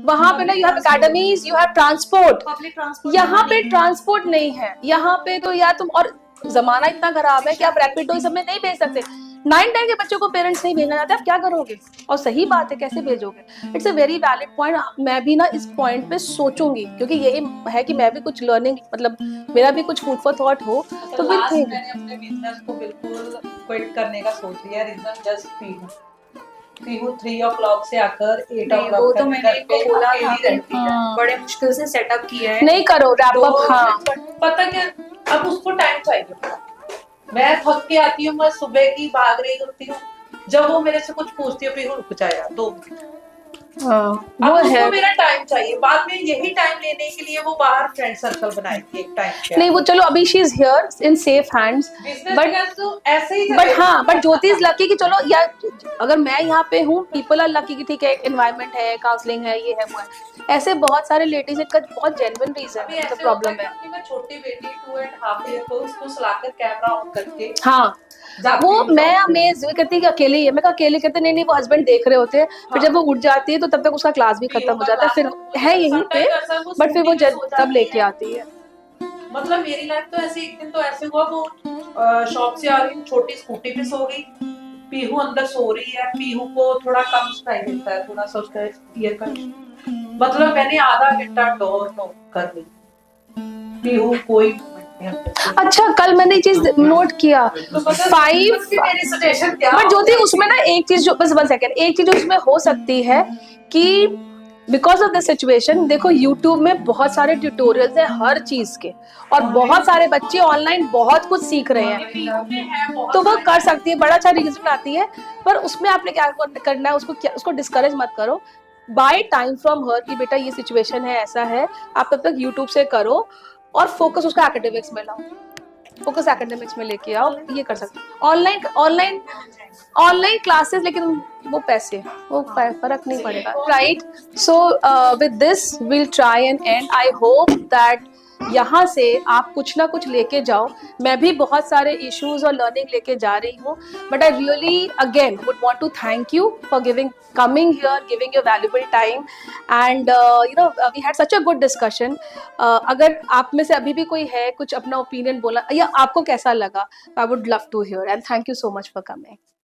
वहां पे ना you have academies, you have transport, public transport, यहाँ पे ट्रांसपोर्ट नहीं है, यहाँ पे तो या तुम, और जमाना इतना खराब है कि आप रैपिडो इस समय नहीं भेज सकते, 9-10 के बच्चों को पेरेंट्स नहीं भेजना चाहते, आप क्या करोगे, और सही बात है, कैसे भेजोगे। It's a very valid point, मैं भी ना इस पॉइंट पे सोचूंगी, क्योंकि यही है कि मैं भी कुछ लर्निंग, मतलब मेरा भी कुछ फूड फॉर थॉट हो। तो मैंने अपने बिजनेस को बिल्कुल क्विट करने का सोच लिया, रीजन जस्ट पीहू 3 o'clock से आकर 8 o'clock वो तो मैंने इनको बोला था, बड़े मुश्किल से सेटअप किया है, नहीं करो रैप अप। हाँ पता क्या, अब उसको टाइम चाहिए, मैं थक के आती हूँ, मैं सुबह की भाग रही होती हूँ, जब वो मेरे से कुछ पूछती है, पीहू रुक जा यार 2 मिनट, वो है, मेरा टाइम चाहिए। बाद में यही टाइम लेने के लिए वो बाहर फ्रेंड सर्कल बनाएगी एक टाइम पे। नहीं वो चलो अभी she is here in safe hands, but तो ऐसे ही, बट हाँ, बट ज्योति इज लकी कि चलो यार अगर मैं यहाँ पे हूँ, पीपल आर लकी कि ठीक है एनवायरनमेंट है, काउंसलिंग है, ये है वो है। ऐसे बहुत सारे लेडीज का बहुत जेन्युइन रीजन है, प्रॉब्लम है। मैं छोटी बेटी 2.5 ईयर को उसको सुलाकर कैमरा ऑन करके, हाँ वो मैं अमेज करती कि अकेले ही है, मैं अकेले कहते नहीं वो हस्बैंड देख रहे होते हैं, फिर जब वो उठ जाती है तो तब तक उसका क्लास भी खत्म हो जाता है, फिर है यहीं पे, बट फिर वो तब लेके आती है। मतलब मेरी लाइफ तो ऐसे, एक दिन तो ऐसे हुआ, वो शॉप से आ रही हूँ, छोटी स्कूटी पे सो गई, पीहू अंदर सो रही है, पीहू को थोड़ा कम सुनाई देता है, थोड़ा सा उसका ईयर का, मतलब मैंने आधा घंटा डोर नॉक कर ली, पीहू कोई। अच्छा कल मैंने ये चीज नोट किया, 5 बट ज्योति उसमें ना एक चीज जो, बस 1 सेकंड, एक चीज जो उसमें हो सकती है कि बिकॉज ऑफ द सिचुएशन, देखो YouTube में बहुत सारे ट्यूटोरियल्स हैं हर चीज के, और बहुत सारे बच्चे ऑनलाइन बहुत कुछ सीख रहे हैं, तो वो कर सकती है, बड़ा अच्छा रीजन आती है। पर उसमें आपने क्या करना है, उसको डिस्करेज मत करो, बाय टाइम फ्रॉम हर कि बेटा ये सिचुएशन है, ऐसा है, आप तब तक YouTube से करो, और फोकस उसका एकेडमिक्स में लाओ, फोकस एकेडमिक्स में लेके आओ, ये कर सकते हो। ऑनलाइन ऑनलाइन ऑनलाइन क्लासेस, लेकिन वो पैसे, वो फर्क नहीं पड़ेगा, right. So with this will try and and. I hope that यहाँ से आप कुछ ना कुछ लेके जाओ। मैं भी बहुत सारे इश्यूज और लर्निंग लेके जा रही हूँ, but I really again would want to thank you for coming here, giving your valuable time, and we had such a good discussion. अगर आप में से अभी भी कोई है कुछ अपना ओपिनियन बोला या आपको कैसा लगा, I would love to hear, and thank you so much for coming.